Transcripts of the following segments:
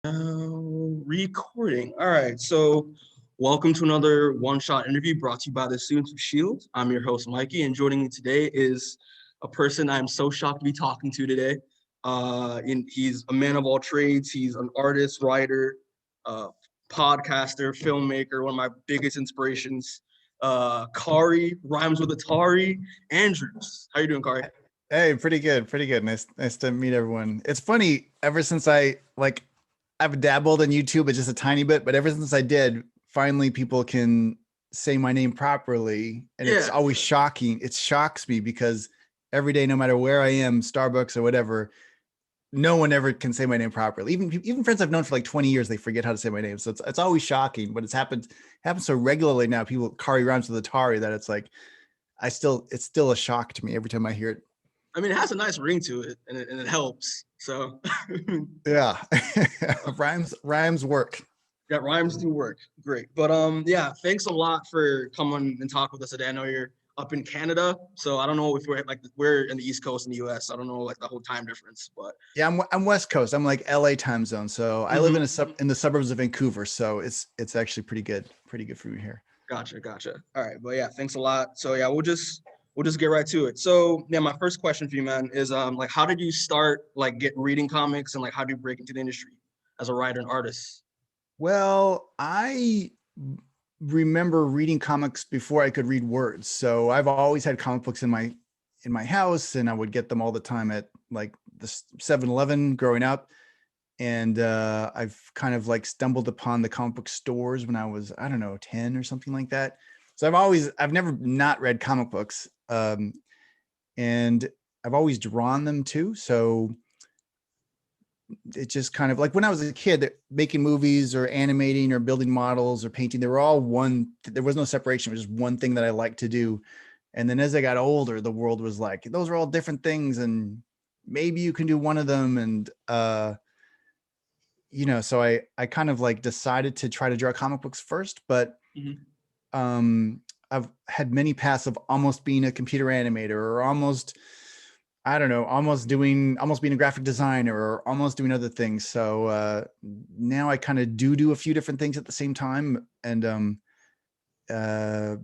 Recording. All right. So, welcome to another one-shot interview brought to you by the students of S.H.I.E.L.D. I'm your host, Mikey, and joining me today is a person I'm so shocked to be talking to today. He's a man of all trades. He's an artist, writer, uh, podcaster, filmmaker. One of my biggest inspirations. Kaare rhymes with Atari Andrews. How you doing, Kaare? Hey, pretty good, pretty good. Nice to meet everyone. It's funny, ever since I've dabbled in YouTube, but just a tiny bit, but ever since I did, finally people can say my name properly. And it's Yeah. always shocking. It shocks me because every day, no matter where I am, Starbucks or whatever, no one ever can say my name properly. Even friends I've known for like 20 years, they forget how to say my name. So it's always shocking, but happens so regularly now. People Kari rhymes with Atari that it's like it's still a shock to me every time I hear it. I mean, it has a nice ring to it, and it helps. So, Yeah. Rhymes work. yeah, rhymes do work. Great. But yeah, thanks a lot for coming and talk with us today. I know you're up in Canada, so I don't know if we're in the East Coast in the US. I don't know like the whole time difference, but Yeah, I'm West Coast. I'm like LA time zone. So I live Mhm. in the suburbs of Vancouver. So it's actually pretty good for me here. Gotcha. All right, but yeah, thanks a lot. So yeah, we'll just get right to it. So yeah, my first question for you, man, is like how did you start like get reading comics and like how do you break into the industry as a writer and artist? Well, I remember reading comics before I could read words. So I've always had comic books in my house, and I would get them all the time at like the 7-Eleven growing up. And I've kind of like stumbled upon the comic book stores when I was, I don't know, 10 or something like that. So I've never not read comic books. And I've always drawn them too. So it just kind of like when I was a kid, making movies or animating or building models or painting, they were all one. There was no separation. It was just one thing that I liked to do. And then as I got older, the world was like, those are all different things. And maybe you can do one of them. And, so I kind of like decided to try to draw comic books first, but Mhm. um, I've had many paths of almost being a computer animator or almost, I don't know, almost being a graphic designer or almost doing other things. So now I kind of do a few different things at the same time. And uh,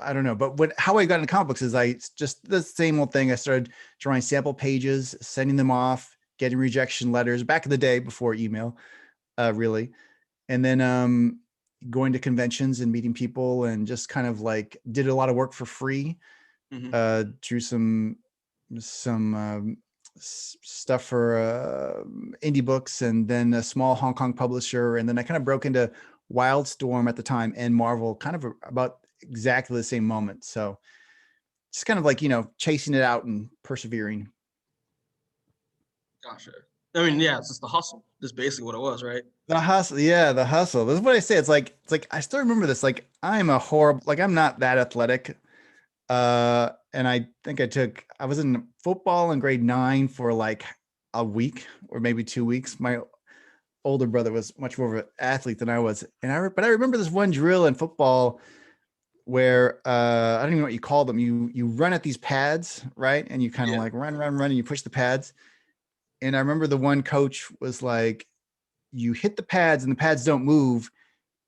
I don't know, but how I got into comic books is just the same old thing. I started drawing sample pages, sending them off, getting rejection letters back in the day before email, really. And then going to conventions and meeting people and just kind of like did a lot of work for free. Mhm. Drew some stuff for indie books and then a small Hong Kong publisher. And then I kind of broke into Wildstorm at the time and Marvel kind of about exactly the same moment. So just kind of like, chasing it out and persevering. Gotcha. I mean, yeah, it's just the hustle. Just basically what it was, right? The hustle. Yeah, the hustle. This is what I say. It's like I still remember this. Like I'm a horrible, like I'm not that athletic. And I think I was in football in grade 9 for like a week or maybe 2 weeks. My older brother was much more of an athlete than I was. But I remember this one drill in football where I don't even know what you call them. You run at these pads, right? And you kind of Yeah. like run, and you push the pads. And I remember the one coach was like, you hit the pads and the pads don't move.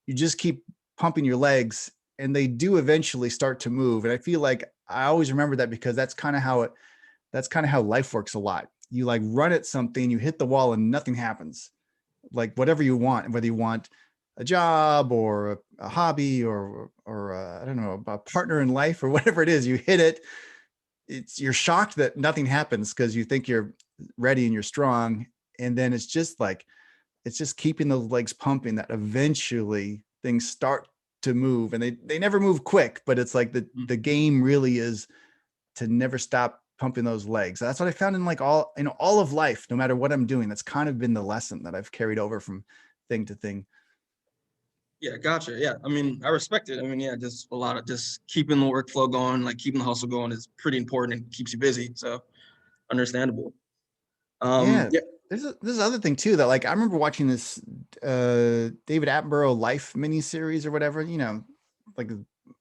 You just keep pumping your legs and they do eventually start to move. And I feel like I always remember that because that's kind of how life works a lot. You like run at something, you hit the wall and nothing happens. Like whatever you want, whether you want a job or a hobby or I don't know, a partner in life or whatever it is, you hit it. You're shocked that nothing happens because you think you're ready and you're strong. And then it's just keeping those legs pumping that eventually things start to move and they never move quick, but it's like Mhm. the game really is to never stop pumping those legs. That's what I found in like all of life, no matter what I'm doing. That's kind of been the lesson that I've carried over from thing to thing. Yeah, gotcha. Yeah. I mean, I respect it. I mean, yeah, just a lot of just keeping the workflow going, like keeping the hustle going is pretty important and keeps you busy. So understandable. Yeah. Yeah. There's other thing too that like I remember watching this David Attenborough life miniseries or whatever, like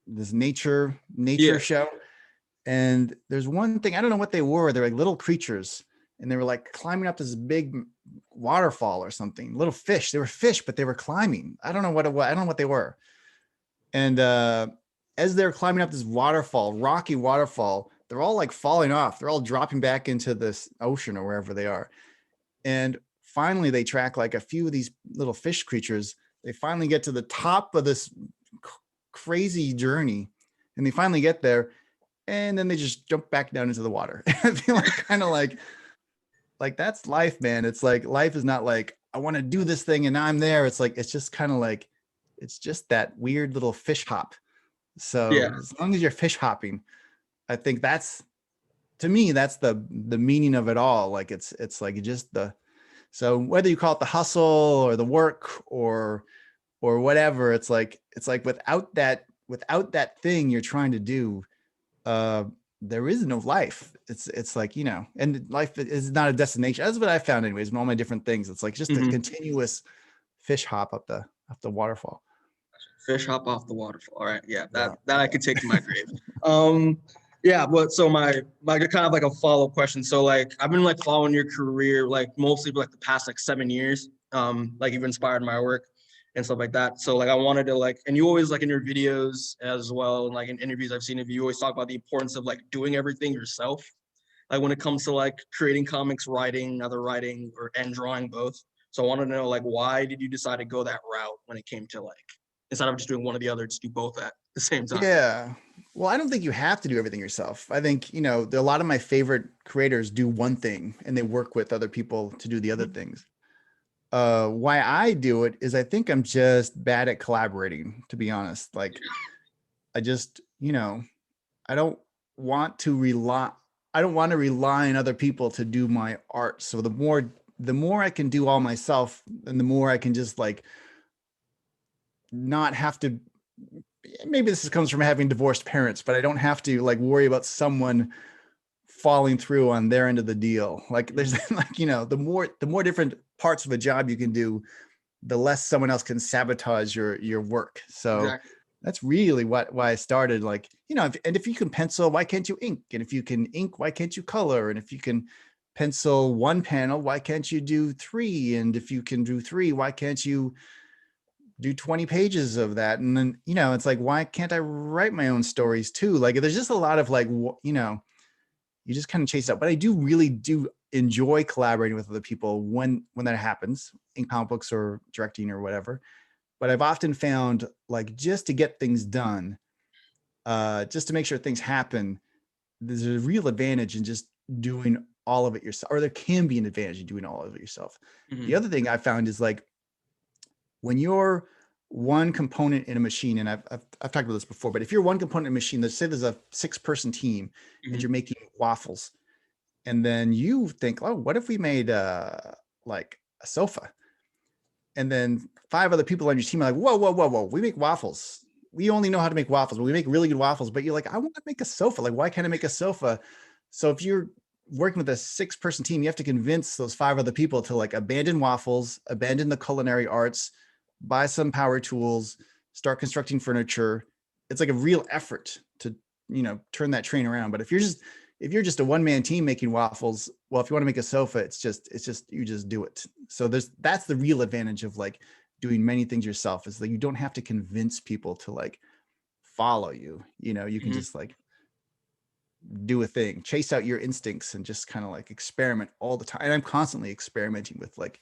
this nature Yeah. show. And there's one thing, I don't know what they were. They're like little creatures and they were like climbing up this big waterfall or something. Little fish. They were fish, but they were climbing. I don't know what it was. I don't know what they were. And as they're climbing up this waterfall, rocky waterfall, they're all like falling off. They're all dropping back into this ocean or wherever they are. And finally, they track like a few of these little fish creatures. They finally get to the top of this crazy journey, and they finally get there, and then they just jump back down into the water. I feel like kind of like that's life, man. It's like life is not like I want to do this thing and now I'm there. It's like it's just kind of like it's just that weird little fish hop. Yeah. So as long as you're fish hopping, I think that's to me that's the meaning of it all. Like it's like just the so whether you call it the hustle or the work or whatever, it's like without that thing you're trying to do, uh there is no life. It's like, and life is not a destination. That's what I found anyways in all my different things. It's like just a Hmm. continuous fish hop up the waterfall. Fish hop off the waterfall. All right. Yeah, that Yeah, that I yeah. could take to my grave. Um, yeah, but so my kind of like a follow-up question. So like I've been like following your career like mostly for like the past like 7 years. Like you've inspired my work and stuff like that. So like I wanted to like, and you always like in your videos as well, and like in interviews I've seen of you, you always talk about the importance of like doing everything yourself. Like when it comes to like creating comics, writing, other writing, or and drawing both. So I wanted to know like why did you decide to go that route when it came to like instead of just doing one or the other, just do both at the same time. Yeah. Well, I don't think you have to do everything yourself. I think, a lot of my favorite creators do one thing and they work with other people to do the other Mhm. things. Why I do it is I think I'm just bad at collaborating, to be honest. Like I just, I don't want to rely I don't want to rely on other people to do my art. So the more I can do all myself and the more I can just like not have to, maybe this comes from having divorced parents, but I don't have to like worry about someone falling through on their end of the deal. Like there's Mhm. like, the more different parts of a job you can do, the less someone else can sabotage your work. So Exactly. that's really why I started. Like, and if you can pencil, why can't you ink? And if you can ink, why can't you color? And if you can pencil one panel, why can't you do three? And if you can do three, why can't you do 20 pages of that? And then, it's like, why can't I write my own stories too? Like, there's just a lot of like, you just kind of chase it up. But I really do enjoy collaborating with other people when that happens in comic books or directing or whatever. But I've often found like just to get things done, just to make sure things happen, there's a real advantage in just doing all of it yourself, or there can be an advantage in doing all of it yourself. The Hmm. other thing I found is like when you're one component in a machine, and I've talked about this before, but if you're one component in a machine, let's say there's a 6-person team and Hmm. you're making waffles, and then you think, oh, what if we made like a sofa? And then 5 other people on your team are like, whoa, whoa, whoa, whoa, we make waffles. We only know how to make waffles, but we make really good waffles. But you're like, I want to make a sofa. Like, why can't I make a sofa? So if you're working with a 6-person team, you have to convince those 5 other people to like abandon waffles, abandon the culinary arts, buy some power tools, start constructing furniture. It's like a real effort to, turn that train around. But if you're just a one-man team making waffles, well, if you want to make a sofa, it's just you just do it. So that's the real advantage of like doing many things yourself, is that you don't have to convince people to like follow you. You can Hmm. just like do a thing, chase out your instincts and just kind of like experiment all the time. And I'm constantly experimenting with like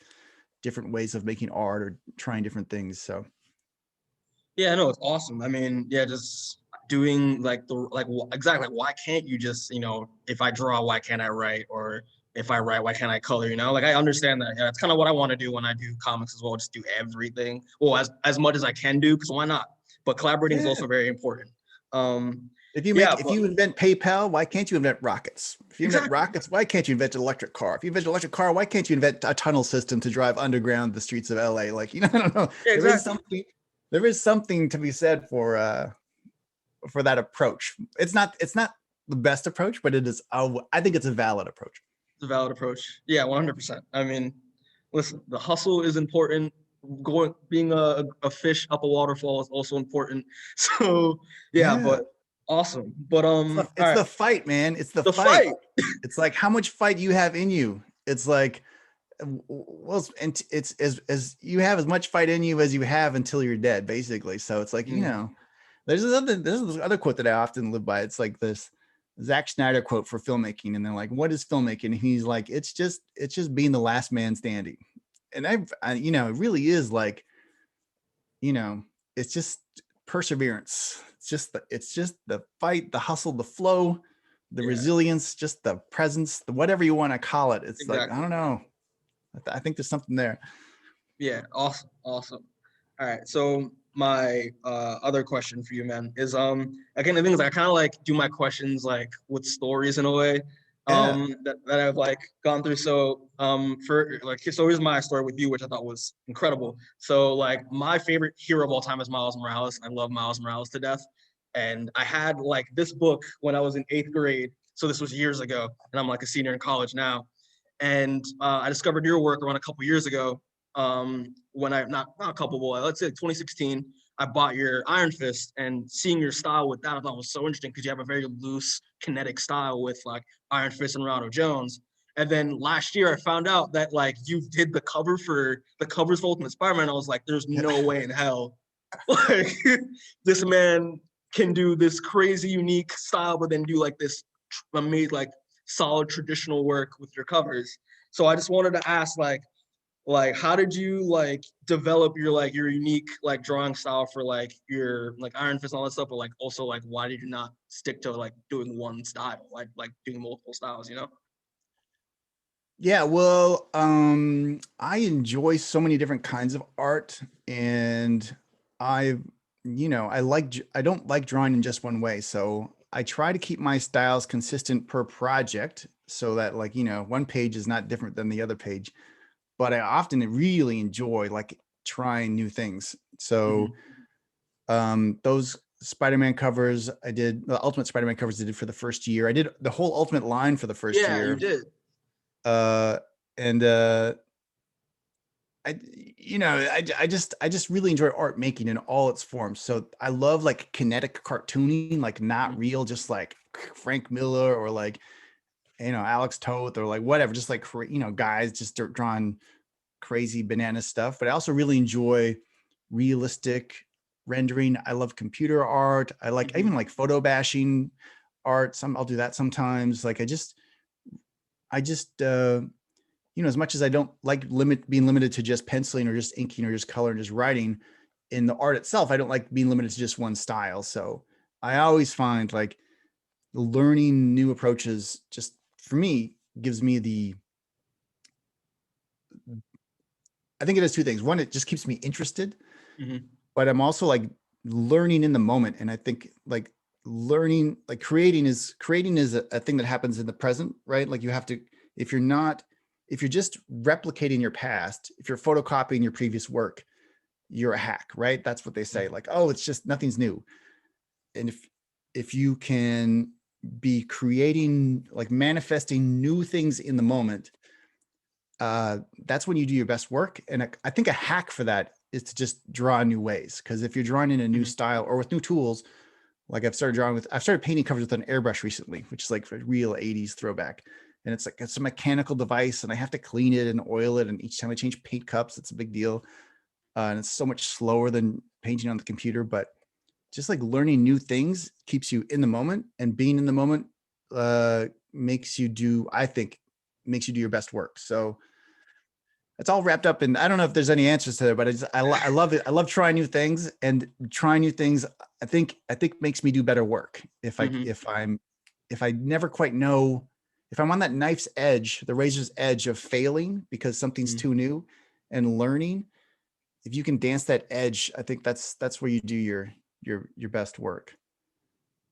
different ways of making art or trying different things. So Yeah, no, it's awesome. I mean, yeah, just doing like exactly like, why can't you just if I draw, why can't I write? Or if I write, why can't I color? Like I understand that. Yeah, it's kind of what I want to do when I do comics as well. Just do everything. Well, as much as I can do, because why not? But collaborating is yeah, also very important. Um, if you yeah, make if but you invent PayPal, why can't you invent rockets? If you invent exactly. rockets, why can't you invent an electric car? If you invent an electric car, why can't you invent a tunnel system to drive underground the streets of LA? Like, I don't know. Yeah, There is exactly. something to be said for that approach. It's not the best approach, but it is I think it's a valid approach. It's a valid approach. Yeah, 100%. I mean, listen, the hustle is important. Being a fish up a waterfall is also important. So yeah, Yeah. but Awesome. But all It's right, the fight, man. It's the the fight. fight. It's like how much fight you have in you. It's like, well, and it's as you have as much fight in you as you have until you're dead, basically. So it's like, Mhm. there's this other quote that I often live by. It's like this Zack Snyder quote for filmmaking, and they're like, "What is filmmaking?" And he's like, it's just being the last man standing." And it really is like, you know, it's just perseverance. It's just the fight, the hustle, the flow, the Yeah, resilience, just the presence, the whatever you want to call it. It's like, I exactly. don't know. I think there's something there. Yeah, awesome, awesome. All right, so my other question for you, man, is again the thing is I kind of like do my questions like with stories in a way Yeah. that I've like gone through. So for like so here's my story with you, which I thought was incredible. So like my favorite hero of all time is Miles Morales. I love Miles Morales to death, and I had like this book when I was in 8th grade. So this was years ago, and I'm like a senior in college now. And I discovered your work around a couple years ago when I not a couple, boy, let's say 2016, I bought your Iron Fist, and seeing your style with that I thought was so interesting because you have a very loose kinetic style with like Iron Fist and Renato Jones. And then last year I found out that like you did the covers for Ultimate Spider-Man. I was like, there's no way in hell like this man can do this crazy unique style, but then do like this amazing like solid traditional work with your covers. So I just wanted to ask like how did you like develop your unique like drawing style for like your like Iron Fist and all that stuff, but like also like why did you not stick to like doing one style, like doing multiple styles, you know? Yeah, well, I enjoy so many different kinds of art, and I, I don't like drawing in just one way. So I try to keep my styles consistent per project so that like, one page is not different than the other page. But I often really enjoy like trying new things. So Mm-hmm. those Spider-Man covers I did, the Ultimate Spider-Man covers I did for the first year. I did the whole Ultimate line for the first Yeah, you year. did. Uh, and I, I just really enjoy art making in all its forms. So I love like kinetic cartooning, like not Mm-hmm. real, just like Frank Miller or like, Alex Toth or like whatever, just like, guys just drawing crazy banana stuff. But I also really enjoy realistic rendering. I love computer art. I Mm-hmm. even like photo bashing art. I'll do that sometimes. Like as much as I don't like being limited to just penciling or just inking or just color and just writing in the art itself, I don't like being limited to just one style. So I always find like learning new approaches just for me gives me I think it does two things. One, it just keeps me interested, Mm-hmm. but I'm also like learning in the moment. And I think like learning, like creating is a thing that happens in the present, right? Like you have to, if you're not, if you're just replicating your past, if you're photocopying your previous work, you're a hack, right? That's what they say. Like, oh, it's just nothing's new. And if you can be creating, like manifesting new things in the moment, that's when you do your best work. And I think a hack for that is to just draw new ways. Because if you're drawing in a new Mm-hmm. style or with new tools, like I've started painting covers with an airbrush recently, which is like a real 80s throwback. And it's like, it's a mechanical device and I have to clean it and oil it. And each time I change paint cups, it's a big deal. And it's so much slower than painting on the computer. But just like learning new things keeps you in the moment, and being in the moment makes you do, I think, makes you do your best work. So it's all wrapped up in, I don't know if there's any answers to it, but I love it. I love trying new things, and trying new things. I think makes me do better work. Mm-hmm. If I never quite know, if I'm on that knife's edge, the razor's edge of failing because something's Mm-hmm. too new, and learning, if you can dance that edge, I think that's where you do your best work.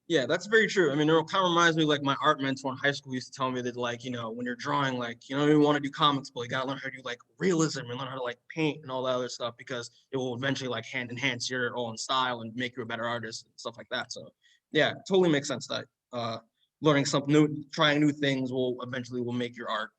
Yeah, that's very true. I mean, it kind of reminds me like my art mentor in high school used to tell me that like, when you're drawing, like, you want to do comics, but you gotta learn how to do like realism and learn how to like paint and all that other stuff because it will eventually like hand enhance your own style and make you a better artist and stuff like that. So yeah, totally makes sense that learning something new, trying new things will make your art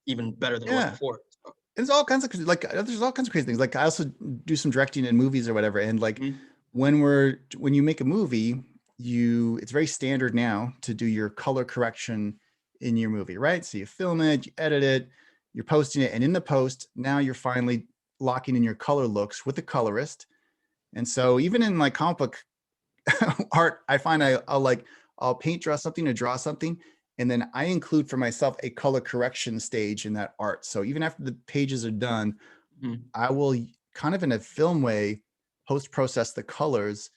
even better than it was Yeah. before. So, There's all kinds of like there's all kinds of crazy things. Like I also do some directing in movies or whatever. And like mm-hmm. when you make a movie, it's very standard now to do your color correction in your movie, right? So you film it, you edit it, you're posting it, and in the post, now you're finally locking in your color looks with the colorist. And so even in like comic book art, I find I'll paint draw something or draw something, and then I include for myself a color correction stage in that art. So even after the pages are done, Mhm. I will kind of in a film way post process the colors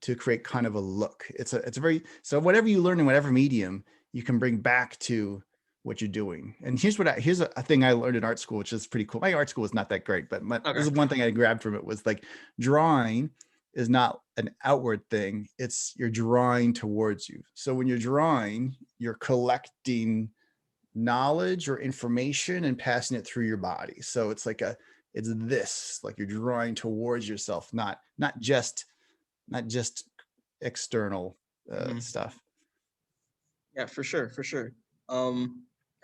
to create kind of a look. It's a very, so whatever you learn in whatever medium, you can bring back to what you're doing. And here's a thing I learned in art school, which is pretty cool. My art school was not that great, but this Okay. is one thing I grabbed from it was like drawing is not an outward thing. It's you're drawing towards you. So when you're drawing, you're collecting knowledge or information and passing it through your body. So it's this, like you're drawing towards yourself, not just external Mhm. stuff. Yeah, for sure, for sure. All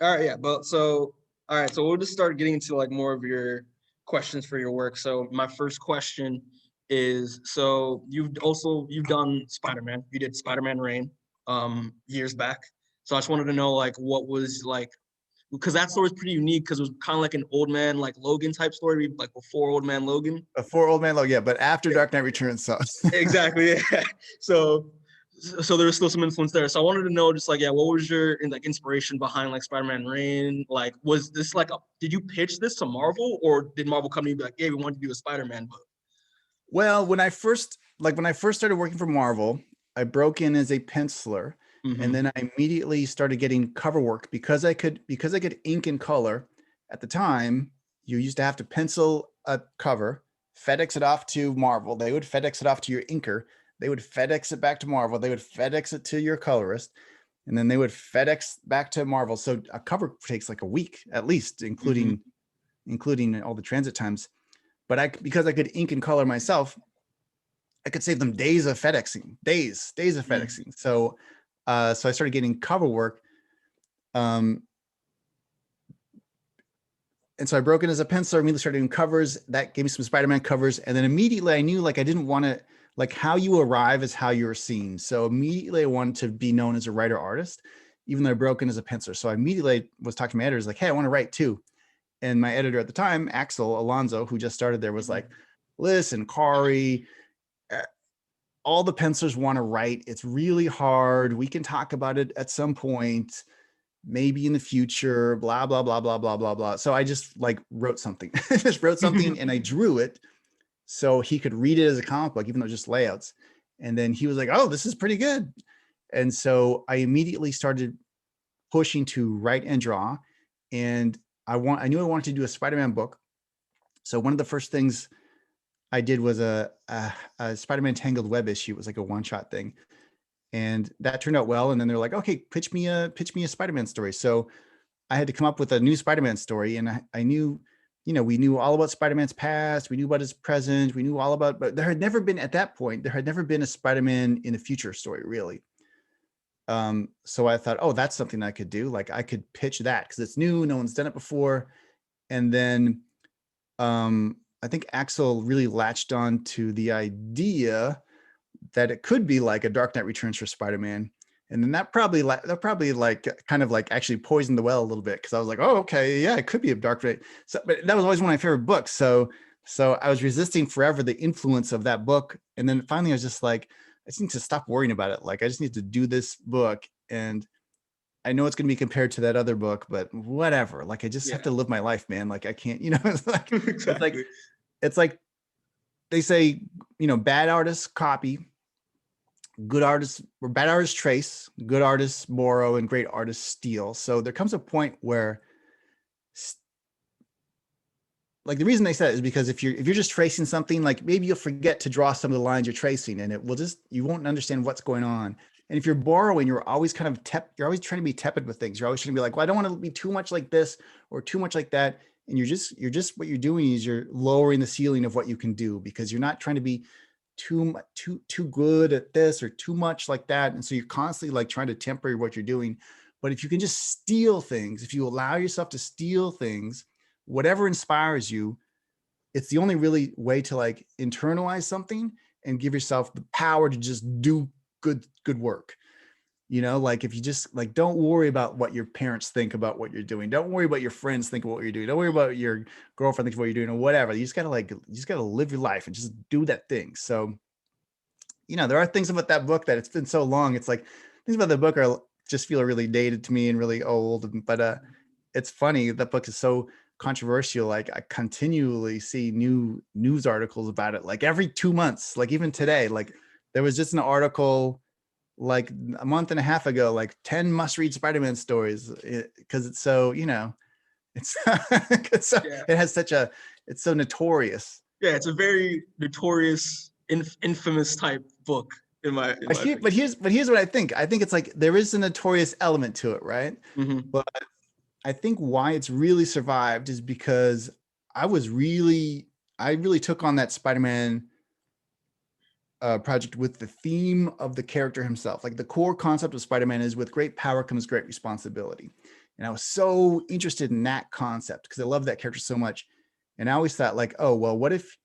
right, yeah, but so all right, so we'll just start getting into like more of your questions for your work. So my first question is, so you've done Spider-Man. You did Spider-Man Reign years back. So I just wanted to know like what was like, because that story is pretty unique because it was kind of like an old man like Logan type story, like before Old Man Logan. Before Old Man Logan, yeah, but after Dark Knight Returns. So Exactly. Yeah. So so there's still some influence there. So I wanted to know just like, yeah, what was your like inspiration behind like Spider-Man Reign? Like, was this like did you pitch this to Marvel or did Marvel come to you and be like, yeah, we want to do a Spider-Man book? well, when I first started working for Marvel, I broke in as a penciler, and Mm-hmm. then I immediately started getting cover work because I could ink and color. At the time, you used to have to pencil a cover, FedEx it off to Marvel. They would FedEx it off to your inker. They would FedEx it back to Marvel. They would FedEx it to your colorist, and then they would FedEx back to Marvel. So a cover takes like a week at least, Mm-hmm. including all the transit times. But because I could ink and color myself, I could save them days of FedExing, days of Mm-hmm. FedExing. So I started getting cover work. Um, and so I broke in as a penciler, immediately started doing covers. That gave me some Spider-Man covers. And then immediately I knew like I didn't want to, like how you arrive is how you're seen. So immediately I wanted to be known as a writer artist, even though I broke in as a penciler. So I immediately was talking to my editors like, hey, I want to write too. And my editor at the time, Axel Alonso, who just started there, was like, listen, Kari, all the pencilers want to write. It's really hard. We can talk about it at some point, maybe in the future, blah, blah, blah, blah, blah, blah, blah. So I just like wrote something, just wrote something and I drew it so he could read it as a comic book, even though it's just layouts. And then he was like, oh, this is pretty good. And so I immediately started pushing to write and draw. And I knew I wanted to do a Spider-Man book. So one of the first things I did was a Spider-Man Tangled Web issue. It was like a one-shot thing, and that turned out well. And then they're like, okay, pitch me a Spider-Man story. So I had to come up with a new Spider-Man story, and I knew, we knew all about Spider-Man's past, we knew about his present, we knew all about, but there had never been at that point, there had never been a Spider-Man in the future story, really. So I thought, oh, that's something I could do. Like I could pitch that because it's new, no one's done it before. And then I think Axel really latched on to the idea that it could be like a Dark Knight Returns for Spider-Man. And then that probably like kind of like actually poisoned the well a little bit because I was like, oh, okay, yeah, it could be a Dark Knight. So, but that was always one of my favorite books. So I was resisting forever the influence of that book. And then finally I was just like, I just need to stop worrying about it. Like I just need to do this book. And I know it's going to be compared to that other book, but whatever. Like I just have Yeah. to live my life, man. Like I can't, it's like, Exactly. it's like they say, bad artists copy, good artists or bad artists trace, good artists borrow, and great artists steal. So there comes a point where like the reason they said it is because if you're just tracing something, like maybe you'll forget to draw some of the lines you're tracing and it will just, you won't understand what's going on. And if you're borrowing, you're always kind of you're always trying to be tepid with things. You're always trying to be like, well, I don't want to be too much like this or too much like that. And you're just what you're doing is you're lowering the ceiling of what you can do because you're not trying to be too good at this or too much like that. And so you're constantly like trying to temper what you're doing. But if you can just steal things, if you allow yourself to steal things, whatever inspires you, it's the only really way to like internalize something and give yourself the power to just do good work. You know, like if you just like, don't worry about what your parents think about what you're doing. Don't worry about your friends think of what you're doing. Don't worry about your girlfriend thinks what you're doing or whatever. You just gotta live your life and just do that thing. So, you know, there are things about that book that it's been so long. It's like things about the book are just feel really dated to me and really old. But it's funny, that book is so controversial. Like I continually see new news articles about it, like every 2 months, like even today, like there was just an article like a month and a half ago, like 10 must-read Spider-Man stories, because it's so, you know, it's, it's so, Yeah. it has such a, it's so notorious. Yeah, it's a very notorious, infamous type book in my opinion. But here's what I think. I think it's like there is a notorious element to it, right? Hmm. But I think why it's really survived is because I was really, I really took on that Spider-Man project with the theme of the character himself. Like the core concept of Spider-Man is with great power comes great responsibility. And I was so interested in that concept because I love that character so much. And I always thought like, oh, well, what if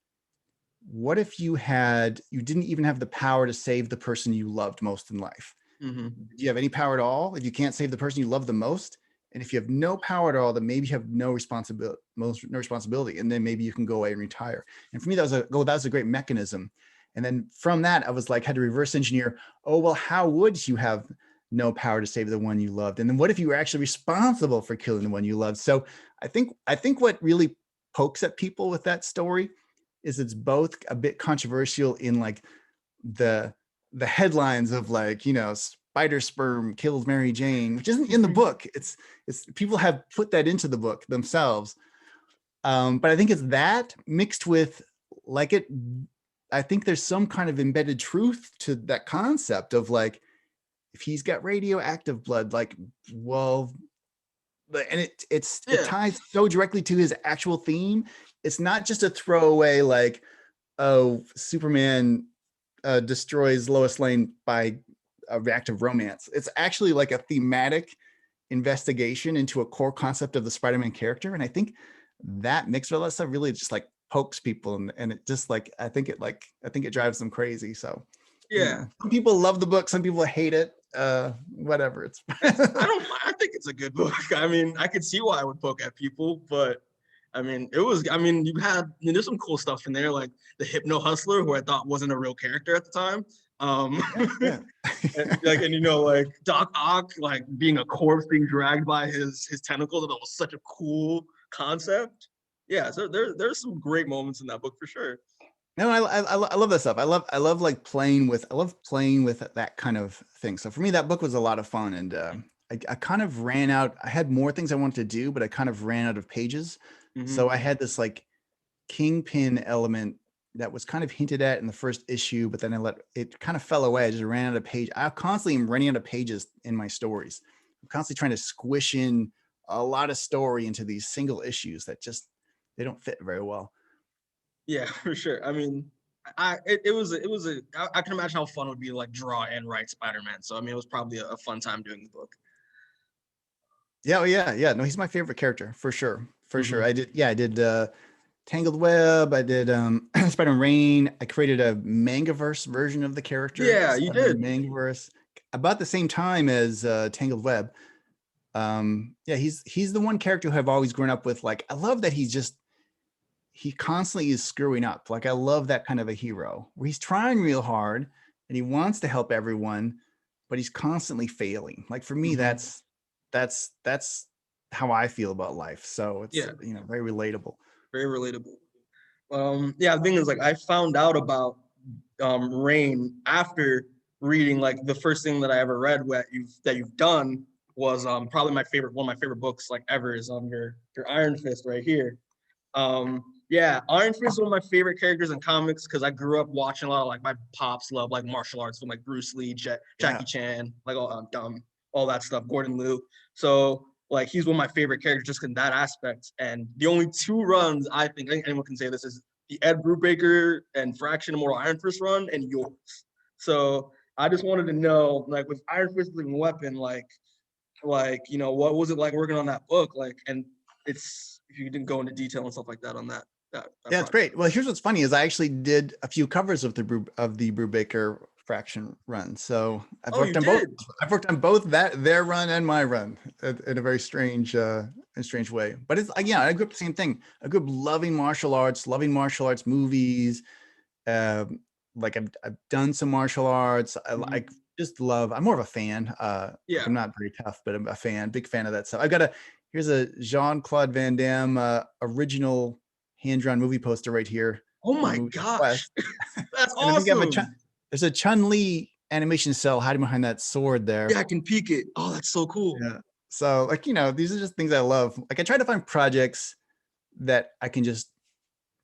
you didn't even have the power to save the person you loved most in life? Hmm. Do you have any power at all? If you can't save the person you love the most, and if you have no power at all, then maybe you have no responsibility, and then maybe you can go away and retire. And for me, that was a great mechanism. And then from that, I was like, had to reverse engineer. Oh well, how would you have no power to save the one you loved? And then what if you were actually responsible for killing the one you loved? So I think what really pokes at people with that story is it's both a bit controversial in like the headlines of like, you know, spider sperm kills Mary Jane, which isn't in the book. It's people have put that into the book themselves. But I think it's that mixed with like it. I think there's some kind of embedded truth to that concept of like, if he's got radioactive blood, like, well, and it Yeah. ties so directly to his actual theme. It's not just a throwaway like, oh, Superman destroys Lois Lane by a reactive romance. It's actually like a thematic investigation into a core concept of the Spider-Man character. And I think that mixed with all that stuff really just like pokes people and it just like I think it drives them crazy. So, you Yeah. know, some people love the book, some people hate it. Whatever. It's I don't. I think it's a good book. I mean, I could see why I would poke at people, but I mean, it was. I mean, there's some cool stuff in there, like the Hypno Hustler, who I thought wasn't a real character at the time. yeah, yeah. And you know, like Doc Ock, like being a corpse being dragged by his tentacles. That was such a cool concept. Yeah, so there's some great moments in that book for sure. No, I love that stuff. I love playing with that kind of thing. So for me, that book was a lot of fun, and I kind of ran out. I had more things I wanted to do, but I kind of ran out of pages. Mm-hmm. So I had this like kingpin element that was kind of hinted at in the first issue, but then I let it kind of fell away. I just ran out of page. I constantly am running out of pages in my stories. I'm constantly trying to squish in a lot of story into these single issues that just they don't fit very well. Yeah, for sure. I mean, it was a I can imagine how fun it would be to like draw and write Spider-Man. So I mean, it was probably a fun time doing the book. Yeah, oh, yeah. No, he's my favorite character for sure. For sure. Hmm. I did Tangled Web, I did Spider-Man Rain. I created a Mangaverse version of the character, Yeah, you Spider-Man did. Mangaverse, about the same time as Tangled Web. Yeah, he's the one character who I've always grown up with. Like, I love that he constantly is screwing up. Like, I love that kind of a hero where he's trying real hard and he wants to help everyone, but he's constantly failing. Like for me, Hmm. that's how I feel about life. So it's, Yeah, you know, very relatable. very relatable. Yeah, the thing is, like, I found out about Rain after reading like the first thing that I ever read that you've done was probably my favorite one of my favorite books like ever is your Iron Fist right here. Yeah, Iron Fist is one of my favorite characters in comics because I grew up watching a lot of like my pops love like martial arts from like Bruce Lee, Yeah. Jackie Chan, like all that stuff, Gordon Liu. So like he's one of my favorite characters just in that aspect. And the only two runs I think anyone can say this is the Ed Brubaker and Fraction Immortal Iron Fist run and yours. So I just wanted to know, like with Iron Fist as a weapon, like you know what was it like working on that book, like and it's if you didn't go into detail and stuff like that on that Yeah, it's project. great. Well, here's what's funny is I actually did a few covers of the Brubaker Fraction run. So Oh, you both. did? I've worked on both their run and my run in a very strange way. But it's yeah, I grew up the same thing. I grew up loving martial arts movies. Um, like I've done some martial arts. I Mhm. just love. I'm more of a fan. Like Yeah. I'm not very tough, but I'm a fan. Big fan of that stuff. Here's a Jean-Claude Van Damme original hand-drawn movie poster right here Oh from the my movie gosh. Quest. That's And I think I have awesome. there's a Chun-Li animation cell hiding behind that sword Yeah, there. I can peek it. Oh, that's so cool. Yeah. So like, these are just things I love. Like I try to find projects that I can just,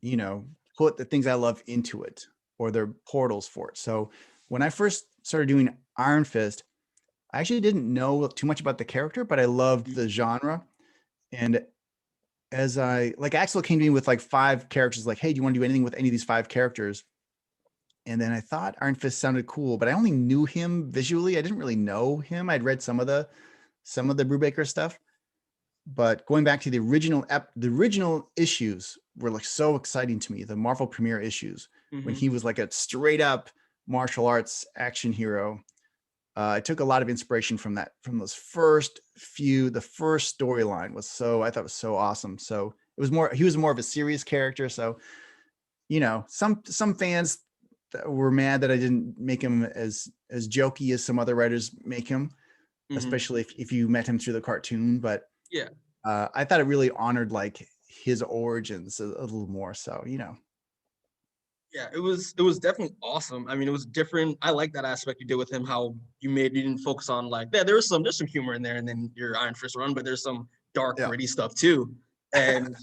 you know, put the things I love into it or they're portals for it. So when I first started doing Iron Fist, I actually didn't know too much about the character, but I loved Mhm. the genre. And as Axel came to me with like 5 characters, like, hey, do you want to do anything with any of these 5 characters? And then I thought Iron Fist sounded cool, but I only knew him visually. I didn't really know him. I'd read some of the Brubaker stuff, but going back to the original issues were like so exciting to me. The Marvel premiere issues when Mhm. he was like a straight up martial arts action hero. I took a lot of inspiration from those first few. The first storyline was I thought was so awesome. So he was more of a serious character. So some fans were mad that I didn't make him as jokey as some other writers make him, Mhm. especially if you met him through the cartoon. But Yeah. I thought it really honored like his origins a little more. So Yeah, it was definitely awesome. I mean, it was different. I like that aspect you did with him, how you didn't focus on like there's some humor in there, and then your Iron Fist run, but there's some dark, yeah, gritty stuff too. And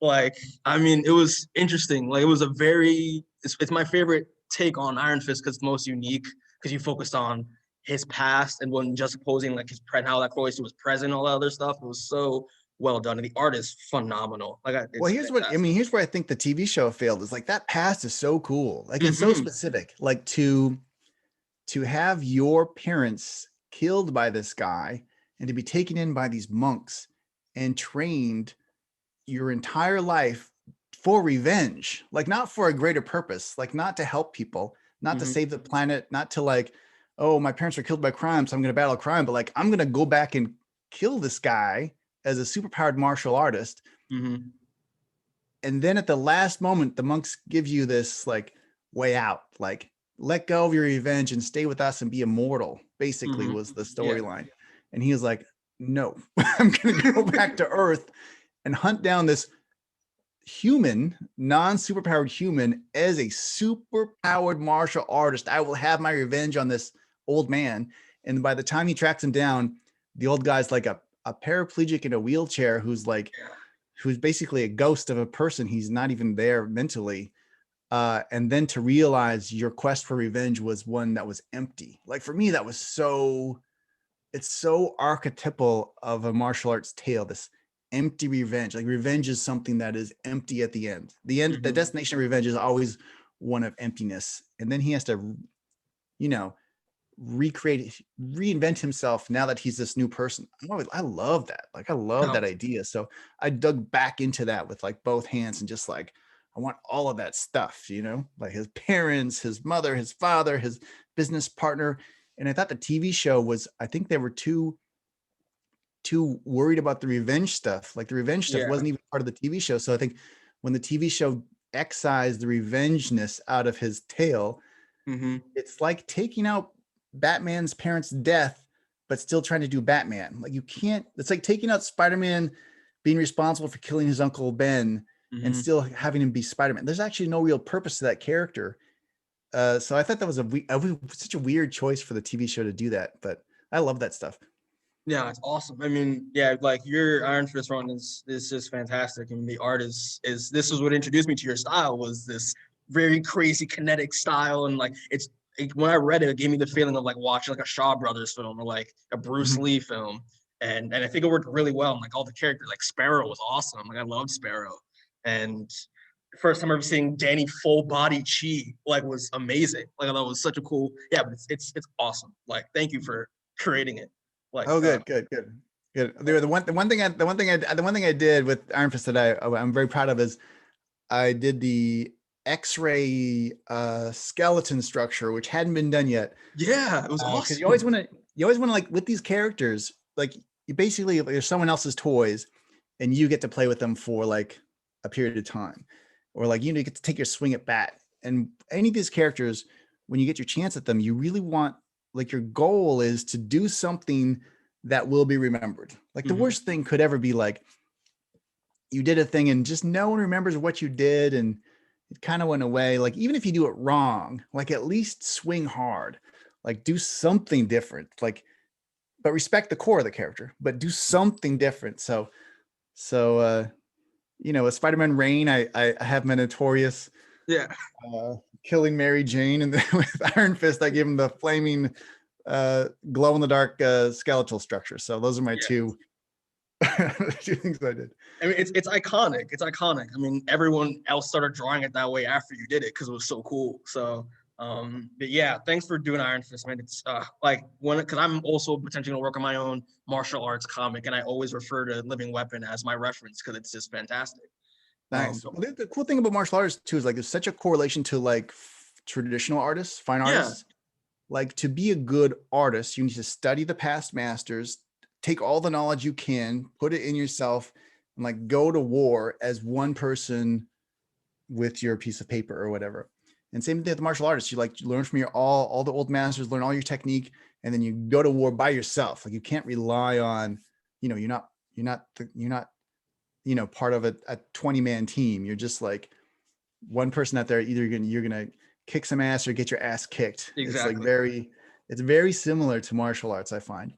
like, I mean, it was interesting. Like, it was a very it's my favorite take on Iron Fist because it's most unique because you focused on his past and when just opposing like his present, how that Croatia was present, all that other stuff. It was so well done, and the art is phenomenal. well, It's fantastic. here's where I think the TV show failed is like that past is so cool. Like it's so Hmm. specific. Like to have your parents killed by this guy and to be taken in by these monks and trained your entire life for revenge, like not for a greater purpose, like not to help people, not to Hmm. save the planet, not to like, oh, my parents were killed by crime, so I'm going to battle crime, but like I'm going to go back and kill this guy as a superpowered martial artist. Hmm. And then at the last moment, the monks give you this like way out, like let go of your revenge and stay with us and be immortal, basically Hmm. was the Yeah. storyline. And he was like, no, I'm going to go back to Earth and hunt down this human, non-superpowered human as a superpowered martial artist. I will have my revenge on this old man. And by the time he tracks him down, the old guy's like a paraplegic in a wheelchair who's basically a ghost of a person. He's not even there mentally. And then to realize your quest for revenge was one that was empty. Like for me, that was it's so archetypal of a martial arts tale. This empty revenge. Like revenge is something that is empty at the end. The Hmm. destination of revenge is always one of emptiness. And then he has to, you know, reinvent himself now that he's this new person. I love that. Like I love that No. idea. So I dug back into that with like both hands and just like I want all of that stuff, like his parents, his mother, his father, his business partner. And I thought the TV show was, I think they were too worried about the revenge stuff. Like the revenge stuff Yeah. wasn't even part of the TV show. So I think when the TV show excised the revengeness out of his tale, Hmm. it's like taking out Batman's parents' death, but still trying to do Batman. Like you can't, it's like taking out Spider-Man being responsible for killing his uncle Ben and Hmm. still having him be Spider-Man. There's actually no real purpose to that character. So I thought that was such a weird choice for the TV show to do that, but I love that stuff. Yeah, it's awesome. I mean, yeah, like your Iron Fist run is just fantastic. I mean, the art is this is what introduced me to your style was this very crazy kinetic style, and like when I read it, it gave me the feeling of like watching like a Shaw Brothers film or like a Bruce Mhm. Lee film, and I think it worked really well. And like all the characters, like Sparrow was awesome. Like I loved Sparrow, and the first time ever seeing Danny full body chi like was amazing. Like I thought it was such a cool, yeah, but it's awesome. Like thank you for creating it. Like Oh, good. The one thing I did with Iron Fist that I'm very proud of is I did X-ray skeleton structure, which hadn't been done yet. Yeah, it was Because you always awesome. want to, like with these characters, like you basically there's someone else's toys, and you get to play with them for like a period of time, or like you get to take your swing at bat. And any of these characters, when you get your chance at them, you really want, like, your goal is to do something that will be remembered. Like the Mhm. worst thing could ever be like you did a thing and just no one remembers what you did and it kind of went away. Like even if you do it wrong, like at least swing hard, like do something different, like, but respect the core of the character, but do something different. So with Spider-Man Reign, I have my notorious Yeah. killing Mary Jane, and then with Iron Fist I give him the flaming glow in the dark skeletal structure. So those are my Yeah. two things I did. I mean, it's iconic. It's iconic. I mean, everyone else started drawing it that way after you did it because it was so cool. So, but yeah, thanks for doing Iron Fist, man. It's like because I'm also potentially gonna work on my own martial arts comic, and I always refer to Living Weapon as my reference because it's just fantastic. Nice. So Well, the cool thing about martial arts too is like there's such a correlation to like traditional artists, fine yeah, artists. Like to be a good artist, you need to study the past masters, take all the knowledge you can, put it in yourself, and like go to war as one person with your piece of paper or whatever. And same thing with the martial artists. You learn from your all the old masters, learn all your technique, and then you go to war by yourself. Like you can't rely on, you're not part of a 20-man team. You're just like one person out there. Either you're gonna kick some ass or get your ass kicked. exactly. It's very similar to martial arts, I find.